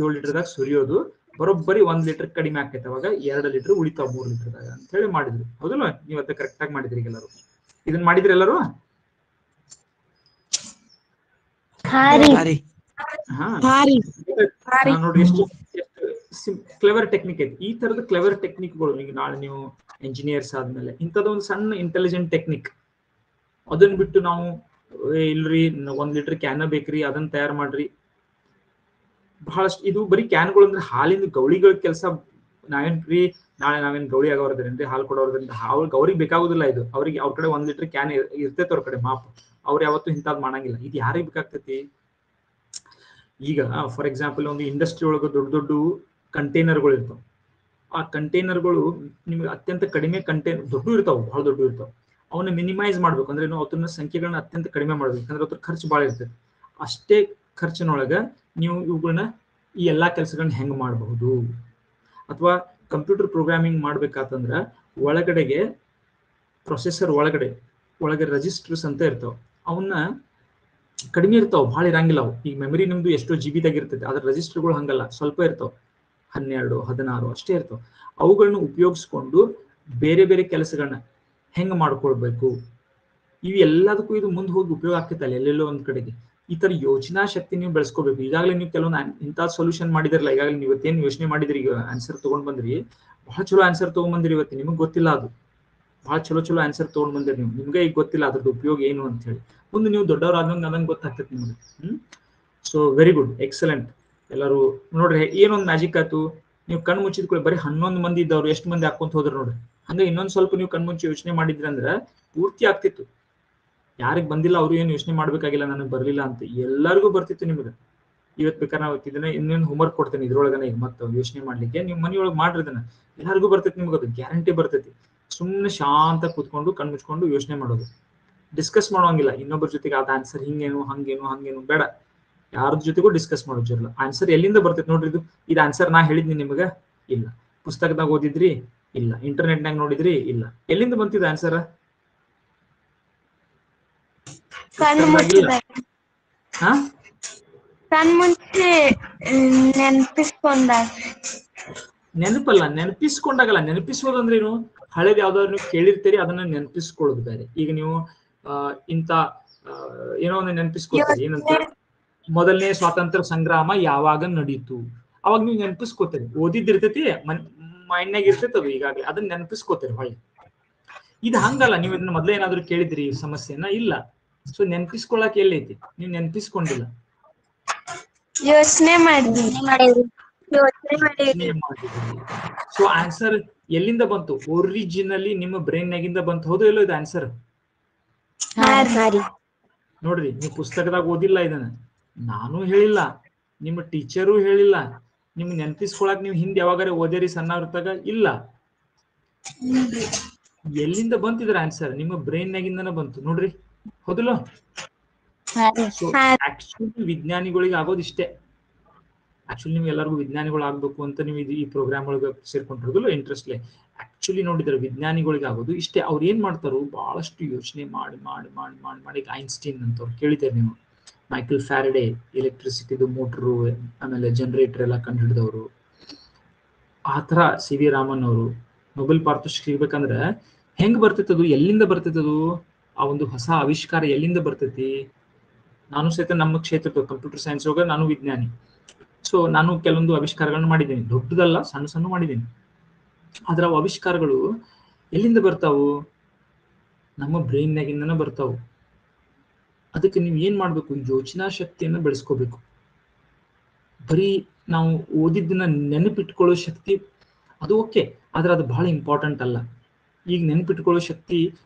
7 ಲೀಟರ್ದಾಗ ಸುರಿಯೋದು. ಬರೋಬ್ಬರಿ 1 ಲೀಟರ್ ಕಡಿಮೆ ಆಕೈತೆ, ಅವಾಗ 2 ಲೀಟರ್ ಉಳಿತಾವ 3 ಲೀಟರ್ದಾಗ ಅಂತ ಹೇಳಿ ಮಾಡಿದ್ವಿ. ಹೌದಲ್ಲ? ನೀವ್ ಅದ ಕರೆಕ್ಟ್ ಆಗಿ ಮಾಡಿದ್ರಿ ಎಲ್ಲರೂ. ಇದನ್ನ ಮಾಡಿದ್ರಿ ಎಲ್ಲರೂ? ನೋಡ್ರಿ, ಎಷ್ಟು ಕ್ಲೆವರ್ ಟೆಕ್ನಿಕ್ ಐತಿ. ಈ ತರದ ಕ್ಲೆವರ್ ಟೆಕ್ನಿಕ್ಗಳು ಈಗ ನಾಳೆ ನೀವು ಎಂಜಿನಿಯರ್ಸ್ ಆದ್ಮೇಲೆ ಇಂಥದ್ದು ಒಂದು ಸಣ್ಣ ಇಂಟೆಲಿಜೆಂಟ್ ಟೆಕ್ನಿಕ್, ಅದನ್ನ ಬಿಟ್ಟು ನಾವು ಇಲ್ರಿ 1 ಲೀಟರ್ ಕ್ಯಾನ್ ಬೇಕ್ರಿ ಅದನ್ನ ತಯಾರು ಮಾಡ್ರಿ, ಬಹಳಷ್ಟು ಇದು ಬರೀ ಕ್ಯಾನ್ಗಳು ಅಂದ್ರೆ ಹಾಲಿನ ಗೌಳಿಗಳ ಕೆಲಸ. ನಾವೇನ್ರಿ ನಾಳೆ ನಾವೇನ್ ಗೌಳಿ ಆಗೋರ್ದ್ರೇನ್ರಿ, ಹಾಲು ಕೊಡೋದ್ರಿಂದ ಅವ್ರಿಗೆ ಬೇಕಾಗುದಿಲ್ಲ ಇದು. ಅವ್ರಿಗೆ ಅವ್ರ ಕಡೆ 1 ಲೀಟರ್ ಕ್ಯಾನ್ ಇರ್ತೈತೆ, ಅವ್ರ ಕಡೆ ಮಾಪ್. ಅವ್ರು ಯಾವತ್ತೂ ಇಂಥದ್ ಮಾಡಂಗಿಲ್ಲ. ಇದು ಯಾರಿಗೆ ಬೇಕಾಗ್ತೈತಿ? ಈಗ ಫಾರ್ ಎಕ್ಸಾಂಪಲ್ ಒಂದು ಇಂಡಸ್ಟ್ರಿ ಒಳಗೆ ದೊಡ್ಡ ದೊಡ್ಡ ಕಂಟೈನರ್ಗಳು ಇರ್ತಾವ. ಆ ಕಂಟೈನರ್ಗಳು ನಿಮ್ಗೆ ಅತ್ಯಂತ ಕಡಿಮೆ ದೊಡ್ಡ ಇರ್ತಾವ, ಬಹಳ ದೊಡ್ಡ ಇರ್ತಾವ. ಅವನ್ನ ಮಿನಿಮೈಸ್ ಮಾಡ್ಬೇಕು ಅಂದ್ರೆ ಅದನ್ನ ಸಂಖ್ಯೆಗಳನ್ನ ಅತ್ಯಂತ ಕಡಿಮೆ ಮಾಡ್ಬೇಕು, ಯಾಕಂದ್ರೆ ಅದ್ರ ಖರ್ಚು ಭಾಳ ಇರ್ತದೆ. ಅಷ್ಟೇ ಖರ್ಚಿನೊಳಗ ನೀವು ಇವುಗಳನ್ನ ಈ ಎಲ್ಲಾ ಕೆಲಸಗಳನ್ನ ಹೆಂಗ್ ಮಾಡಬಹುದು. ಅಥವಾ ಕಂಪ್ಯೂಟರ್ ಪ್ರೋಗ್ರಾಮಿಂಗ್ ಮಾಡ್ಬೇಕಾತಂದ್ರ ಒಳಗಡೆಗೆ ಪ್ರೊಸೆಸರ್ ಒಳಗೆ ರೆಜಿಸ್ಟರ್ಸ್ ಅಂತ ಇರ್ತಾವ. ಅವನ್ನ ಕಡಿಮೆ ಇರ್ತಾವ, ಭಾಳ ಇರಂಗಿಲ್ಲ ಅವು. ಈಗ ಮೆಮರಿ ನಿಮ್ದು ಎಷ್ಟೋ GB ಇರ್ತೈತೆ, ಅದ್ರ ರೆಜಿಸ್ಟರ್ಗಳು ಹಂಗಲ್ಲ, ಸ್ವಲ್ಪ ಇರ್ತಾವ, 12, 16 ಅಷ್ಟೇ ಇರ್ತಾವ. ಅವುಗಳನ್ನ ಉಪಯೋಗಿಸ್ಕೊಂಡು ಬೇರೆ ಬೇರೆ ಕೆಲಸಗಳನ್ನ ಹೆಂಗ್ ಮಾಡ್ಕೊಳ್ಬೇಕು, ಇವು ಎಲ್ಲದಕ್ಕೂ ಇದು ಮುಂದೆ ಹೋಗಿ ಉಪಯೋಗ ಆಗ್ತೈತಲ್ಲ ಎಲ್ಲೆಲ್ಲೋ ಒಂದ್ ಕಡೆಗೆ. ಈ ತರ ಯೋಚನಾ ಶಕ್ತಿ ನೀವು ಬೆಳೆಸ್ಕೋಬೇಕು. ಈಗಾಗಲೇ ನೀವು ಕೆಲವೊಂದು ಇಂಥ ಸೊಲ್ಯೂಷನ್ ಮಾಡಿದಿರಲ್ಲ, ಈಗಾಗಲೇ ನೀವು ಇವತ್ತೇನು ಯೋಚನೆ ಮಾಡಿದ್ರಿ, ಈಗ ಆನ್ಸರ್ ತಗೊಂಡ್ ಬಂದ್ರಿ, ಬಹಳ ಚಲೋ ಆನ್ಸರ್ ತಗೊಂಡ್ ಬಂದ್ರಿ. ಇವತ್ತು ನಿಮಗೆ ಗೊತ್ತಿಲ್ಲ, ಅದು ಬಹಳ ಚಲೋ ಆನ್ಸರ್ ತಗೊಂಡ್ ಬಂದಿರಿ ನೀವು, ನಿಮ್ಗೆ ಈಗ ಗೊತ್ತಿಲ್ಲ ಅದ್ರದ್ದು ಉಪಯೋಗ ಏನು ಅಂತ ಹೇಳಿ. ಮುಂದೆ ನೀವು ದೊಡ್ಡವರಾದಂಗ ಅದಂಗೆ ಗೊತ್ತಾಗ್ತೈತಿ ನಿಮ್ಗೆ. So very good, excellent. ಎಲ್ಲರೂ ನೋಡ್ರಿ ಏನೊಂದು ಮ್ಯಾಜಿಕ್ ಆಯ್ತು. ನೀವು ಕಣ್ ಮುಚ್ಚಿದ್ಕೊಳ್ಳಿ, ಬರೀ 11 ಮಂದಿ ಇದ್ದವ್ರು ಎಷ್ಟು ಮಂದಿ ಹಾಕೊಂತ ಹೋದ್ರು ನೋಡ್ರಿ. ಹಂಗ ಇನ್ನೊಂದ್ ಸ್ವಲ್ಪ ನೀವು ಕಣ್ಮುಂಚಿ ಯೋಚನೆ ಮಾಡಿದ್ರಿ ಅಂದ್ರೆ ಪೂರ್ತಿ ಆಗ್ತಿತ್ತು. ಯಾರಿಗ್ ಬಂದಿಲ್ಲ ಅವ್ರು ಏನು ಯೋಚನೆ ಮಾಡ್ಬೇಕಾಗಿಲ್ಲ ನನಗೆ ಬರ್ಲಿಲ್ಲ ಅಂತ, ಎಲ್ಲರಿಗೂ ಬರ್ತಿತ್ತು ನಿಮ್ಗೆ. ಇವತ್ತು ಬೇಕಾದ್ರೆ ನಾವು ಇದನ್ನ ಇನ್ನೊಂದು ಹೋಮ್ವರ್ಕ್ ಕೊಡ್ತೇನೆ ಇದ್ರೊಳಗನೆ, ಈಗ ಮತ್ತೆ ಯೋಚನೆ ಮಾಡ್ಲಿಕ್ಕೆ ನೀವು ಮನೆಯೊಳಗೆ ಮಾಡ್ರಿ ಇದನ್ನ, ಎಲ್ಲರಿಗೂ ಬರ್ತೈತಿ ನಿಮ್ಗೆ, ಅದು ಗ್ಯಾರಂಟಿ ಬರ್ತೈತಿ. ಸುಮ್ಮನೆ ಶಾಂತ ಕೂತ್ಕೊಂಡು ಕಣ್ ಮುಚ್ಕೊಂಡು ಯೋಚನೆ ಮಾಡೋದು, ಡಿಸ್ಕಸ್ ಮಾಡೋಂಗಿಲ್ಲ ಇನ್ನೊಬ್ಬರ ಜೊತೆಗೆ. ಅದ ಆನ್ಸರ್ ಹಂಗೇನು ಬೇಡ, ಯಾರ ಜೊತೆಗೂ ಡಿಸ್ಕಸ್ ಮಾಡೋದಿಲ್ಲ. ಆನ್ಸರ್ ಎಲ್ಲಿಂದ ಬರ್ತೈತಿ ನೋಡ್ರಿ. ಇದು ಆನ್ಸರ್ ನಾ ಹೇಳಿದ್ನಿ ನಿಮ್ಗ? ಇಲ್ಲ. ಪುಸ್ತಕದಾಗ ಓದಿದ್ರಿ? ಇಲ್ಲ. ಇಂಟರ್ನೆಟ್ನಾಗ ನೋಡಿದ್ರಿ? ಇಲ್ಲ. ಎಲ್ಲಿಂದ ಬಂತಿದ ಆನ್ಸರ್? ನೆನಪಲ್ಲ, ನೆನಪಿಸ್ಕೊಂಡಾಗಲ್ಲ. ನೆನಪಿಸೋದಂದ್ರೇನು? ಹಳೇದ್ ಯಾವ್ದಾದ್ರು ನೀವು ಕೇಳಿರ್ತೀರಿ, ಅದನ್ನ ನೆನಪಿಸ್ಕೊಳ್ಳೋದು ಬೇರೆ. ಈಗ ನೀವು ಇಂತ ಏನೋ ಒಂದು ನೆನಪಿಸ್ಕೊತೀರಿ, ಏನಂತ, ಮೊದಲನೇ ಸ್ವಾತಂತ್ರ್ಯ ಸಂಗ್ರಾಮ ಯಾವಾಗ ನಡೀತು, ಅವಾಗ ನೀವು ನೆನಪಿಸ್ಕೋತೀರಿ. ಓದಿದ್ದಿರ್ತೈತಿ, ಮೈಂಡ್ನಾಗ ಇರ್ತೈತಿ ಅದು, ಈಗಾಗಲೇ ಅದನ್ನ ನೆನಪಿಸ್ಕೋತೀರಿ ಹೊಳ್ಳಿ. ಇದು ಹಂಗಲ್ಲ, ನೀವು ಇದನ್ನ ಮೊದ್ಲೇ ಏನಾದ್ರು ಕೇಳಿದ್ರಿ ಸಮಸ್ಯೆನ? ಇಲ್ಲ. ಸೊ ನೆನಪಿಸ್ಕೊಳಕ್ ಎಲ್ಲೈತಿ? ನೀವು ನೆನಪಿಸ್ಕೊಂಡಿಲ್ಲ, ಯೋಚನೆ ಮಾಡಿದ್ರಿ. ಸೊ ಆನ್ಸರ್ ಎಲ್ಲಿಂದ ಬಂತು? ಒರಿಜಿನಲಿ ನಿಮ್ಮ ಬ್ರೈನ್ ನಾಗಿಂದ ಬಂತು, ಹೌದು ಎಲ್ಲೋ ಇದು ಆನ್ಸರ್? ನೋಡ್ರಿ, ನೀವು ಪುಸ್ತಕದಾಗ ಓದಿಲ್ಲ ಇದನ್ನ, ನಾನು ಹೇಳಿಲ್ಲ, ನಿಮ್ಮ ಟೀಚರು ಹೇಳಿಲ್ಲ, ನಿಮ್ ನೆನಪಿಸ್ಕೊಳಕ್ ನೀವು ಹಿಂದೆ ಯಾವಾಗಾರ ಓದಿರಿ ಸಣ್ಣವ್ರತಾಗ? ಇಲ್ಲ. ಎಲ್ಲಿಂದ ಬಂತಿದ್ರ ಆನ್ಸರ್? ನಿಮ್ಮ ಬ್ರೈನ್ ನಾಗಿಂದನ ಬಂತು ನೋಡ್ರಿ, ಹೌದಲ್ಲ? ಆಕ್ಚುಲಿ ವಿಜ್ಞಾನಿಗಳಿಗೆ ಆಗೋದು ಇಷ್ಟೇ. ಆಕ್ಚುಲಿ ನೀವು ಎಲ್ಲರಿಗೂ ವಿಜ್ಞಾನಿಗಳು ಆಗ್ಬೇಕು ಅಂತ ನೀವು ಈ ಪ್ರೋಗ್ರಾಮ್ ಒಳಗೆ ಸೇರ್ಕೊಂಡಿರೋದಿಲ್ಲ ಇಂಟ್ರೆಸ್ಟ್ಲೆ. ಆಕ್ಚುಲಿ ನೋಡಿದ್ರೆ ವಿಜ್ಞಾನಿಗಳಿಗೆ ಆಗೋದು ಇಷ್ಟೇ. ಅವ್ರು ಏನ್ ಮಾಡ್ತಾರೋ ಬಹಳಷ್ಟು ಯೋಚನೆ ಮಾಡಿ ಮಾಡಿ ಮಾಡಿ ಮಾಡಿ ಮಾಡಿ ಐನ್ಸ್ಟೀನ್ ಅಂತವ್ರು ಕೇಳಿದ್ದಾರೆ ನೀವು, ಮೈಕಲ್ ಫ್ಯಾರಡೆ, ಎಲೆಕ್ಟ್ರಿಸಿಟಿದು ಮೋಟ್ರು, ಆಮೇಲೆ ಜನರೇಟರ್ ಎಲ್ಲ ಕಂಡು ಹಿಡಿದವರು. ಆ ತರ CV ರಾಮನ್ ಅವರು ನೊಬೆಲ್ ಪಾರಿತೋಷಿಕ ಸಿಗ್ಬೇಕಂದ್ರೆ ಹೆಂಗ್ ಬರ್ತೈತದು? ಎಲ್ಲಿಂದ ಬರ್ತೈತದು? ಆ ಒಂದು ಹೊಸ ಆವಿಷ್ಕಾರ ಎಲ್ಲಿಂದ ಬರ್ತೈತಿ? ನಾನು ಸಹಿತ ನಮ್ಮ ಕ್ಷೇತ್ರದ ಕಂಪ್ಯೂಟರ್ ಸೈನ್ಸ್ ಒಳಗೆ ನಾನು ವಿಜ್ಞಾನಿ. ಸೊ ನಾನು ಕೆಲವೊಂದು ಆವಿಷ್ಕಾರಗಳನ್ನ ಮಾಡಿದ್ದೀನಿ, ದೊಡ್ಡದಲ್ಲ, ಸಣ್ಣ ಮಾಡಿದ್ದೀನಿ. ಆದ್ರೆ ಅವು ಆವಿಷ್ಕಾರಗಳು ಎಲ್ಲಿಂದ ಬರ್ತಾವು? ನಮ್ಮ ಬ್ರೈನ್ನಾಗಿಂದನ ಬರ್ತಾವು. ಅದಕ್ಕೆ ನೀವು ಏನ್ ಮಾಡ್ಬೇಕು? ಯೋಚನಾ ಶಕ್ತಿಯನ್ನ ಬೆಳೆಸ್ಕೋಬೇಕು. ಬರೀ ನಾವು ಓದಿದ್ದನ್ನ ನೆನಪಿಟ್ಕೊಳ್ಳೋ ಶಕ್ತಿ ಅದು ಓಕೆ, ಆದ್ರೆ ಅದು ಬಹಳ ಇಂಪಾರ್ಟೆಂಟ್ ಅಲ್ಲ. ಈಗ ನೆನಪಿಟ್ಕೊಳ್ಳೋ ಶಕ್ತಿ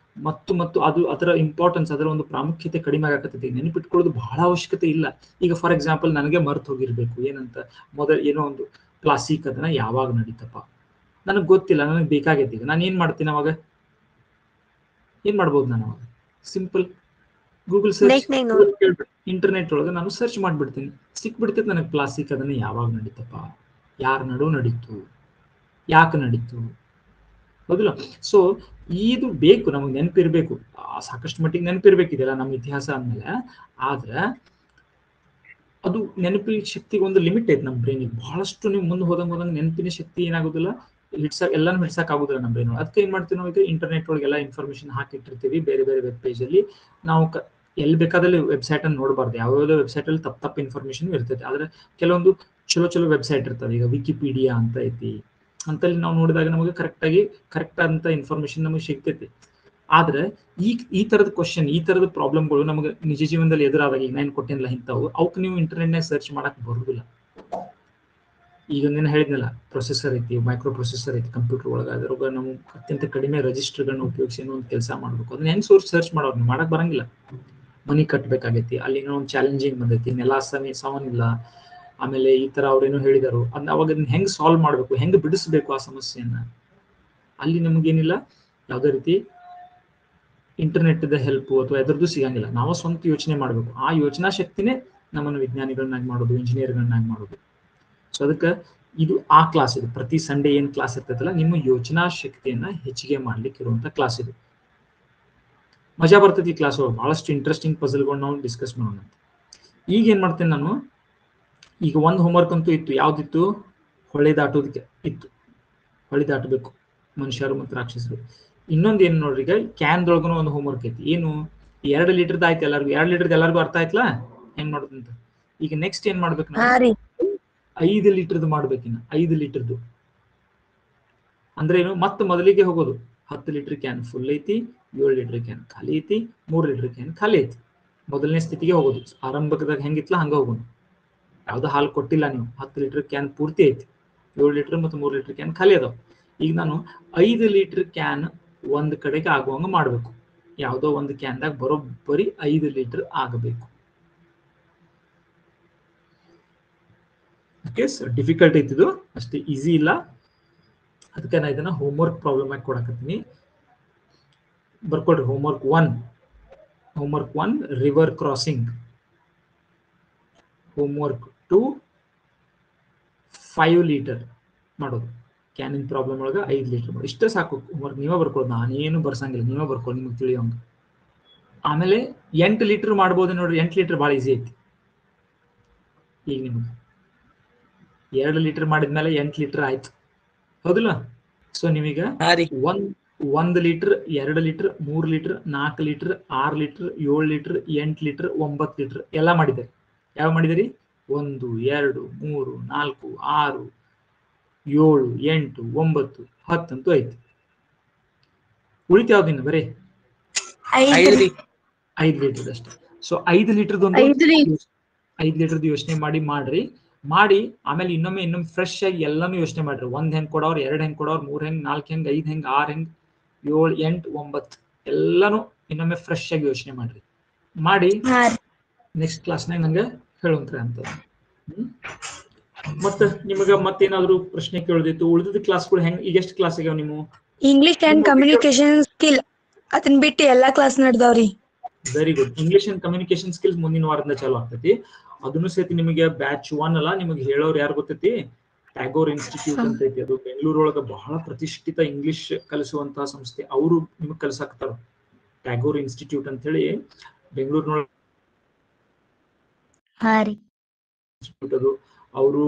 ಮತ್ತು ಅದು ಅದರ ಇಂಪಾರ್ಟೆನ್ಸ್, ಅದರ ಒಂದು ಪ್ರಾಮುಖ್ಯತೆ ಕಡಿಮೆ ಆಗಕತ್ತೈತಿ. ನೆನಪಿಟ್ಕೊಳ್ಳೋದು ಬಹಳ ಅವಶ್ಯಕತೆ ಇಲ್ಲ. ಈಗ ಫಾರ್ ಎಕ್ಸಾಂಪಲ್ ನನಗೆ ಮರ್ತು ಹೋಗಿರ್ಬೇಕು ಏನಂತ, ಏನೋ ಒಂದು ಕ್ಲಾಸಿಕ್ ಅದನ್ನ ಯಾವಾಗ ನಡೀತಪ್ಪ, ನನಗೆ ಗೊತ್ತಿಲ್ಲ, ನನಗೆ ಬೇಕಾಗೈತಿ. ಈಗ ನಾನು ಏನ್ ಮಾಡ್ತೀನಿ ಅವಾಗ? ಏನ್ ಮಾಡ್ಬೋದು ನಾನು ಅವಾಗ? ಸಿಂಪಲ್ ಗೂಗಲ್ ಸರ್ಚ್, ಇಂಟರ್ನೆಟ್ ಒಳಗೆ ನಾನು ಸರ್ಚ್ ಮಾಡ್ಬಿಡ್ತೀನಿ, ಸಿಕ್ಬಿಡ್ತೈತೆ ನನಗೆ ಕ್ಲಾಸಿಕ್ ಅದನ್ನ ಯಾವಾಗ ನಡೀತಪ್ಪ, ಯಾರ ನಡು ನಡೀತು, ಯಾಕೆ ನಡೀತು, ಹೌದಿಲ್ಲ? ಸೊ ಇದು ಬೇಕು, ನಮಗೆ ನೆನಪಿರ್ಬೇಕು, ಸಾಕಷ್ಟು ಮಟ್ಟಿಗೆ ನೆನಪಿರ್ಬೇಕಿದೆಲ್ಲ ನಮ್ಮ ಇತಿಹಾಸ ಅಂದ್ಮೇಲೆ. ಆದ್ರೆ ಅದು ನೆನಪಿನ ಶಕ್ತಿಗೆ ಒಂದು ಲಿಮಿಟ್ ಐತೆ ನಮ್ಮ ಬ್ರೈನಿಗೆ. ಬಹಳಷ್ಟು ನೀವು ಮುಂದೆ ಹೋದಂಗೆ ನೆನಪಿನ ಶಕ್ತಿ ಏನಾಗೋದಿಲ್ಲ, ಎಲ್ಲಾನು ಹಿಡ್ಸಕ್ ಆಗುದಿಲ್ಲ ನಮ್ಮ ಬ್ರೈನ್. ಅದಕ್ಕೆ ಏನ್ ಮಾಡ್ತೀವಿ ನಾವು? ಈಗ ಇಂಟರ್ನೆಟ್ ಒಳಗೆ ಎಲ್ಲ ಇನ್ಫಾರ್ಮೇಶನ್ ಹಾಕಿಟ್ಟಿರ್ತೀವಿ, ಬೇರೆ ಬೇರೆ ವೆಬ್ ಪೇಜ್ ಅಲ್ಲಿ. ನಾವು ಎಲ್ಲಿ ಬೇಕಾದಲ್ಲಿ ವೆಬ್ಸೈಟ್ ಅನ್ನು ನೋಡಬಾರ್ದು. ಯಾವ್ಯಾವ ವೆಬ್ಸೈಟ್ ಅಲ್ಲಿ ತಪ್ಪು ಇನ್ಫಾರ್ಮೇಶನ್ ಇರ್ತೈತೆ. ಆದ್ರೆ ಕೆಲವೊಂದು ಚಲೋ ವೆಬ್ಸೈಟ್ ಇರ್ತವೆ. ಈಗ ವಿಕಿಪೀಡಿಯಾ ಅಂತ ಐತಿ, ಅಂತಲ್ಲಿ ನಾವು ನೋಡಿದಾಗ ನಮಗೆ ಕರೆಕ್ಟ್ ಅಂತ ಇನ್ಫಾರ್ಮೇಶನ್ ನಮಗೆ ಸಿಗ್ತೈತಿ. ಆದ್ರೆ ಈ ತರದ ಕ್ವಶನ್, ಈ ತರದ ಪ್ರಾಬ್ಲಮ್ಗಳು ನಮಗೆ ನಿಜ ಜೀವನದಲ್ಲಿ ಎದುರಾದಾಗ, ಈಗ ನಾನು ಕೊಟ್ಟೇನಿಲ್ಲ ಇಂಥವು, ಅವಕ್ಕೆ ನೀವು ಇಂಟರ್ನೆಟ್ನಾಗ ಸರ್ಚ್ ಮಾಡಕ್ ಬರುದಿಲ್ಲ. ಈಗ ನಾನು ಹೇಳಿದ್ನಲ್ಲ, ಪ್ರೊಸೆಸರ್ ಐತಿ, ಮೈಕ್ರೋ ಪ್ರೊಸೆಸರ್ ಐತಿ ಕಂಪ್ಯೂಟರ್ ಒಳಗೆ, ಅದ್ರೊಳಗೆ ನಾವು ಅತ್ಯಂತ ಕಡಿಮೆ ರೆಜಿಸ್ಟರ್ಗಳನ್ನ ಉಪಯೋಗಿಸಿ ಏನೋ ಒಂದು ಕೆಲಸ ಮಾಡ್ಬೇಕು. ಅದನ್ನ ಹೆಂಗ್ ಸರ್ಚ್ ಮಾಡೋರು? ನೀವು ಮಾಡಕ್ ಬರಂಗಿಲ್ಲ. ಮನಿ ಕಟ್ಬೇಕಾಗೈತಿ, ಅಲ್ಲಿ ಏನೋ ಒಂದು ಚಾಲೆಂಜಿಂಗ್ ಬಂದೈತಿ, ನೆಲ ಸಾವನಿಲ್ಲ, ಆಮೇಲೆ ಈ ತರ ಅವ್ರೇನೋ ಹೇಳಿದಾರು, ಅದನ್ನ ಅವಾಗ ಹೆಂಗ್ ಸಾಲ್ವ್ ಮಾಡ್ಬೇಕು, ಹೆಂಗ್ ಬಿಡಿಸ್ಬೇಕು ಆ ಸಮಸ್ಯೆಯನ್ನ. ಅಲ್ಲಿ ನಮಗೇನಿಲ್ಲ ಯಾವುದೇ ರೀತಿ ಇಂಟರ್ನೆಟ್ ಹೆಲ್ಪ್ ಅಥವಾ ಎದುರದ್ದು ಸಿಗಂಗಿಲ್ಲ, ನಾವು ಸ್ವಂತ ಯೋಚನೆ ಮಾಡ್ಬೇಕು. ಆ ಯೋಚನಾ ಶಕ್ತಿನೇ ನಮ್ಮನ್ನು ವಿಜ್ಞಾನಿಗಳನ್ನಾಗಿ ಮಾಡೋದು, ಇಂಜಿನಿಯರ್ಗಳನ್ನಾಗಿ ಮಾಡೋದು. ಸೊ ಅದಕ್ಕೆ ಇದು ಆ ಕ್ಲಾಸ್ ಇದು, ಪ್ರತಿ ಸಂಡೇ ಏನ್ ಕ್ಲಾಸ್ ಇರ್ತೈತಲ್ಲ, ನಿಮ್ಮ ಯೋಚನಾ ಶಕ್ತಿಯನ್ನ ಹೆಚ್ಚಿಗೆ ಮಾಡ್ಲಿಕ್ಕೆ ಇರುವಂತ ಕ್ಲಾಸ್ ಇದು. ಮಜಾ ಬರ್ತೈತಿ ಕ್ಲಾಸ್ ಒಳಗೆ, ಬಹಳಷ್ಟು ಇಂಟ್ರೆಸ್ಟಿಂಗ್ ಪಜಲ್ಗಳು ನಾವು ಡಿಸ್ಕಸ್ ಮಾಡೋಣ. ಈಗ ಏನ್ ಮಾಡ್ತೇನೆ ನಾನು, ಈಗ ಒಂದು ಹೋಮ್ವರ್ಕ್ ಅಂತೂ ಇತ್ತು. ಯಾವ್ದಿತ್ತು? ಹೊಳೆ ದಾಟೋದಕ್ಕೆ ಇತ್ತು. ಹೊಳೆ ದಾಟಬೇಕು ಮನುಷ್ಯರು ಮತ್ತು ರಾಕ್ಷಸರು. ಇನ್ನೊಂದು ಏನು ನೋಡ್ರಿ, ಈಗ ಕ್ಯಾನ್ದೊಳಗೂ ಒಂದು ಹೋಮ್ವರ್ಕ್ ಐತಿ. ಏನು? 2 ಲೀಟರ್ದ ಆಯ್ತು ಎಲ್ಲರಿಗೂ, 2 ಲೀಟರ್ದ ಎಲ್ಲರಿಗೂ ಅರ್ಥ ಆಯ್ತಲ್ಲ ಹೆಂಗ್ ಮಾಡೋದಂತ. ಈಗ ನೆಕ್ಸ್ಟ್ ಏನ್ ಮಾಡ್ಬೇಕು ನಾವು? 5 ಲೀಟರ್ದು ಮಾಡ್ಬೇಕಿನ್ನ. 5 ಲೀಟರ್ದು ಅಂದ್ರೆ ಏನು? ಮತ್ತೆ ಮೊದಲಿಗೆ ಹೋಗೋದು. 10 ಲೀಟರ್ ಕ್ಯಾನ್ ಫುಲ್ ಐತಿ, 7 ಲೀಟರ್ ಕ್ಯಾನ್ ಖಾಲಿ ಐತಿ, 3 ಲೀಟರ್ ಕ್ಯಾನ್ ಖಾಲಿ ಐತಿ. ಮೊದಲನೇ ಸ್ಥಿತಿಗೆ ಹೋಗೋದು. ಆರಂಭಕದಾಗ ಹೆಂಗಿತ್ಲ ಹಂಗ ಹೋಗೋದು. ಯಾವ್ದು ಹಾಲು ಕೊಟ್ಟಿಲ್ಲ ನೀವು, 10 ಲೀಟರ್ ಕ್ಯಾನ್ ಪೂರ್ತಿ ಐತಿ, 7 ಲೀಟರ್ ಮತ್ತು 3 ಲೀಟರ್ ಕ್ಯಾನ್ ಖಾಲಿ ಅದಾವ. ಈಗ ನಾನು 5 ಲೀಟರ್ ಕ್ಯಾನ್ ಒಂದ್ ಕಡೆಗೆ ಆಗುವಂಗ ಮಾಡ್ಬೇಕು. ಯಾವ್ದೋ ಒಂದು ಕ್ಯಾನ್ದಾಗ ಬರೋಬ್ಬರಿ 5 ಲೀಟರ್ ಆಗಬೇಕು. ಓಕೆ, ಡಿಫಿಕಲ್ಟ್ ಐತಿದು, ಅಷ್ಟೇ ಈಸಿ ಇಲ್ಲ. ಅದಕ್ಕೆ ನಾ ಇದನ್ನ ಹೋಮ್ವರ್ಕ್ ಪ್ರಾಬ್ಲಮ್ ಆಗಿ ಕೊಡಕತ್ತೀನಿ. ಬರ್ಕೊಡ್ರಿ. Homework 1 river crossing. Homework 2 5 litre ಮಾಡೋದು. ಕ್ಯಾನಿನ್ ಪ್ರಾಬ್ಲಮ್ ಒಳಗೆ 5 ಲೀಟರ್ ಮಾಡೋದು. ಇಷ್ಟೇ ಸಾಕು ಹೋಮ್ವರ್ಕ್. ನೀವೇ ಬರ್ಕೊಳ್ಳೋದು, ನಾನೇನು ಬರ್ಸಂಗಿಲ್ಲ, ನೀವೇ ಬರ್ಕೊಳ್ಳಿ, ನಿಮ್ಗೆ ತಿಳಿಯೋಂಗ. ಆಮೇಲೆ 8 ಲೀಟರ್ ಮಾಡ್ಬೋದು ನೋಡ್ರಿ. 8 ಲೀಟರ್ ಭಾಳ ಈಸಿ ಐತಿ. ಈಗ ನಿಮ್ಗೆ 2 ಲೀಟರ್ ಮಾಡಿದ್ಮೇಲೆ 8 ಲೀಟರ್ ಆಯ್ತು, ಹೌದಿಲ್ಲ? ಸೊ ನೀವೀಗ 1 litre, 2 litre, 3 litre, 4 litre, 6 litre, 7 litre, 8 litre, 9 litre ಎಲ್ಲ ಮಾಡಿದ್ದೀರಿ. ಯಾವ ಮಾಡಿದಿರಿ? 1 2 3 4 6 7 8 9 10 ಅಂತೂ ಐತಿ. ಉಳಿತ ಯಾವ್ದಿನ್ನ? ಬರೀ 5 ಲೀಟರ್ ಅಷ್ಟೇ. ಸೊ 5 ಲೀಟರ್ದು ಒಂದು 5 ಲೀಟರ್ದು ಯೋಚನೆ ಮಾಡ್ರಿ. ಆಮೇಲೆ ಇನ್ನೊಮ್ಮೆ ಫ್ರೆಶ್ ಆಗಿ ಎಲ್ಲಾನು ಯೋಚನೆ ಮಾಡ್ರಿ. 1 ಹೆಂಗ್ ಕೊಡೋರು, 2 ಹೆಂಗ್ ಕೊಡೋರು, 3 ಹೆಂಗ್, 4 ಹೆಂಗ್, 5 ಹೆಂಗ್, 6 ಹೆಂಗ್, 7 8 9 ಎಲ್ಲಾನು ಇನ್ನೊಮ್ಮೆ ಫ್ರೆಶ್ ಆಗಿ ಯೋಚನೆ ಮಾಡಿ ನೆಕ್ಸ್ಟ್ ಕ್ಲಾಸ್ನಾಗ ನಂಗೆ ಹೇಳುವಂತ್ರಿ ಅಂತ. ಮತ್ತೆ ನಿಮಗ ಮತ್ತೇನಾದ್ರು ಪ್ರಶ್ನೆ ಕೇಳೋದಿತ್ತು? ಉಳಿದ ಕ್ಲಾಸ್ಗಳು ಹೆಂಗ್? ಈಗ ಎಷ್ಟು ಕ್ಲಾಸ್ ಆಗ್ಯಾವ ನೀವು? ಇಂಗ್ಲಿಷ್ ಅಂಡ್ ಕಮ್ಯುನಿಕೇಶನ್ ಸ್ಕಿಲ್ ಅದನ್ನ ಬಿಟ್ಟು ಎಲ್ಲಾ ಕ್ಲಾಸ್ ನಡೆದವ್ರಿ. Very good. English and communication skills ಮುಂದಿನ ವಾರದಿಂದ ಚಾಲು ಆಗ್ತೈತಿ. ಅದನ್ನು ಸಹಿತ ನಿಮಗೆ ಬ್ಯಾಚ್ 1 ಅಲ್ಲ, ನಿಮಗೆ ಹೇಳೋರು ಯಾರು ಗೊತ್ತೈತಿ? ಟ್ಯಾಗೋರ್ ಇನ್ಸ್ಟಿಟ್ಯೂಟ್ ಅಂತ ಐತಿ. ಅದು ಬೆಂಗಳೂರೊಳಗ ಬಹಳ ಪ್ರತಿಷ್ಠಿತ ಇಂಗ್ಲಿಷ್ ಕಲಿಸುವಂತಹ ಸಂಸ್ಥೆ. ಅವರು ನಿಮಗ್ ಕಲಿಸಾಕ್ತಾರ. ಟ್ಯಾಗೋರ್ ಇನ್ಸ್ಟಿಟ್ಯೂಟ್ ಅಂತ ಹೇಳಿ ಬೆಂಗಳೂರಿನೊಳಗ ಇನ್ಸ್ಟಿಟ್ಯೂಟ್ ಅದು. ಅವರು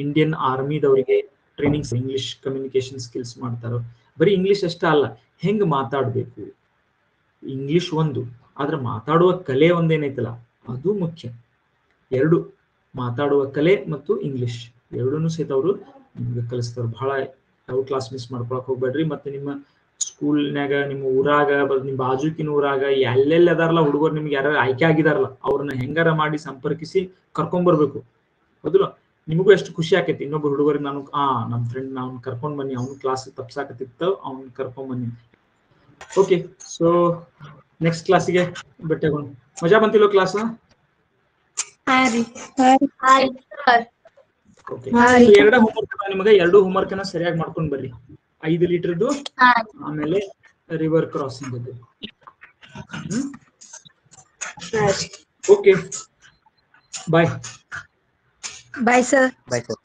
ಇಂಡಿಯನ್ ಆರ್ಮಿದವರಿಗೆ ಟ್ರೈನಿಂಗ್ಸ್ ಇಂಗ್ಲಿಷ್ ಕಮ್ಯುನಿಕೇಶನ್ ಸ್ಕಿಲ್ಸ್ ಮಾಡ್ತಾರ. ಬರೀ ಇಂಗ್ಲಿಷ್ ಅಷ್ಟೇ ಅಲ್ಲ, ಹೆಂಗ್ ಮಾತಾಡ್ಬೇಕು. ಇಂಗ್ಲಿಷ್ ಒಂದು, ಆದ್ರೆ ಮಾತಾಡುವ ಕಲೆ ಒಂದೇನೈತಲ್ಲ ಅದು ಮುಖ್ಯ. 2 ಮಾತಾಡುವ ಕಲೆ ಮತ್ತು ಇಂಗ್ಲಿಷ್ ಎರಡನ್ನೂ ಸಹಿತ ಅವರು ನಿಮ್ಗೆ ಕಲಿಸ್ತಾರೆ. ಬಹಳ ಯಾವ ಕ್ಲಾಸ್ ಮಿಸ್ ಮಾಡ್ಕೊಳಕ್ ಹೋಗ್ಬೇಡ್ರಿ. ಮತ್ತೆ ನಿಮ್ಮ ಸ್ಕೂಲ್ನಾಗ, ನಿಮ್ಮ ಊರಾಗ, ನಿಮ್ಮ ಬಾಜುಕಿನ ಊರಾಗ ಎಲ್ಲೆಲ್ಲಿ ಅದಾರಲ್ಲ ಹುಡುಗರು, ನಿಮ್ಗೆ ಯಾರು ಆಯ್ಕೆ ಆಗಿದಾರಲ್ಲ ಅವ್ರನ್ನ ಹೆಂಗಾರ ಮಾಡಿ ಸಂಪರ್ಕಿಸಿ ಕರ್ಕೊಂಡ್ಬರ್ಬೇಕು. ಹೌದಲ್ಲ? ನಿಮಗೂ ಎಷ್ಟು ಖುಷಿ ಆಕೈತಿ. ಇನ್ನೊಬ್ರು ಹುಡುಗರಿಗೆ ನಾನು ನಮ್ಮ ಫ್ರೆಂಡ್ ನಾವು ಕರ್ಕೊಂಡ್ ಬನ್ನಿ, ಅವ್ನ ಕ್ಲಾಸ್ ತಪ್ಸಾಕತ್ತಿತ್ತ, ಅವ್ನ ಕರ್ಕೊಂಡ್ ಬನ್ನಿ. ಓಕೆ, ಸೊ ನೆಕ್ಸ್ಟ್ ಕ್ಲಾಸಿಗೆ ಭೇಟಿಯಾಗೋಣ. ಮಜಾ ಬಂತಿಲ್ಲೋ ಕ್ಲಾಸ್? ಓಕೆ, 2 ಹೋಮ್ವರ್ಕ್ ನಿಮಗೆ. 2 ಹೋಮ್ವರ್ಕ್ ಅನ್ನ ಸರಿಯಾಗಿ ಮಾಡ್ಕೊಂಡ್ ಬರ್ರಿ. 5 ಲೀಟರ್ದು ಆಮೇಲೆ ರಿವರ್ ಕ್ರಾಸಿಂಗ್ ಅದು. Okay, bye. Bye sir. Bye sir.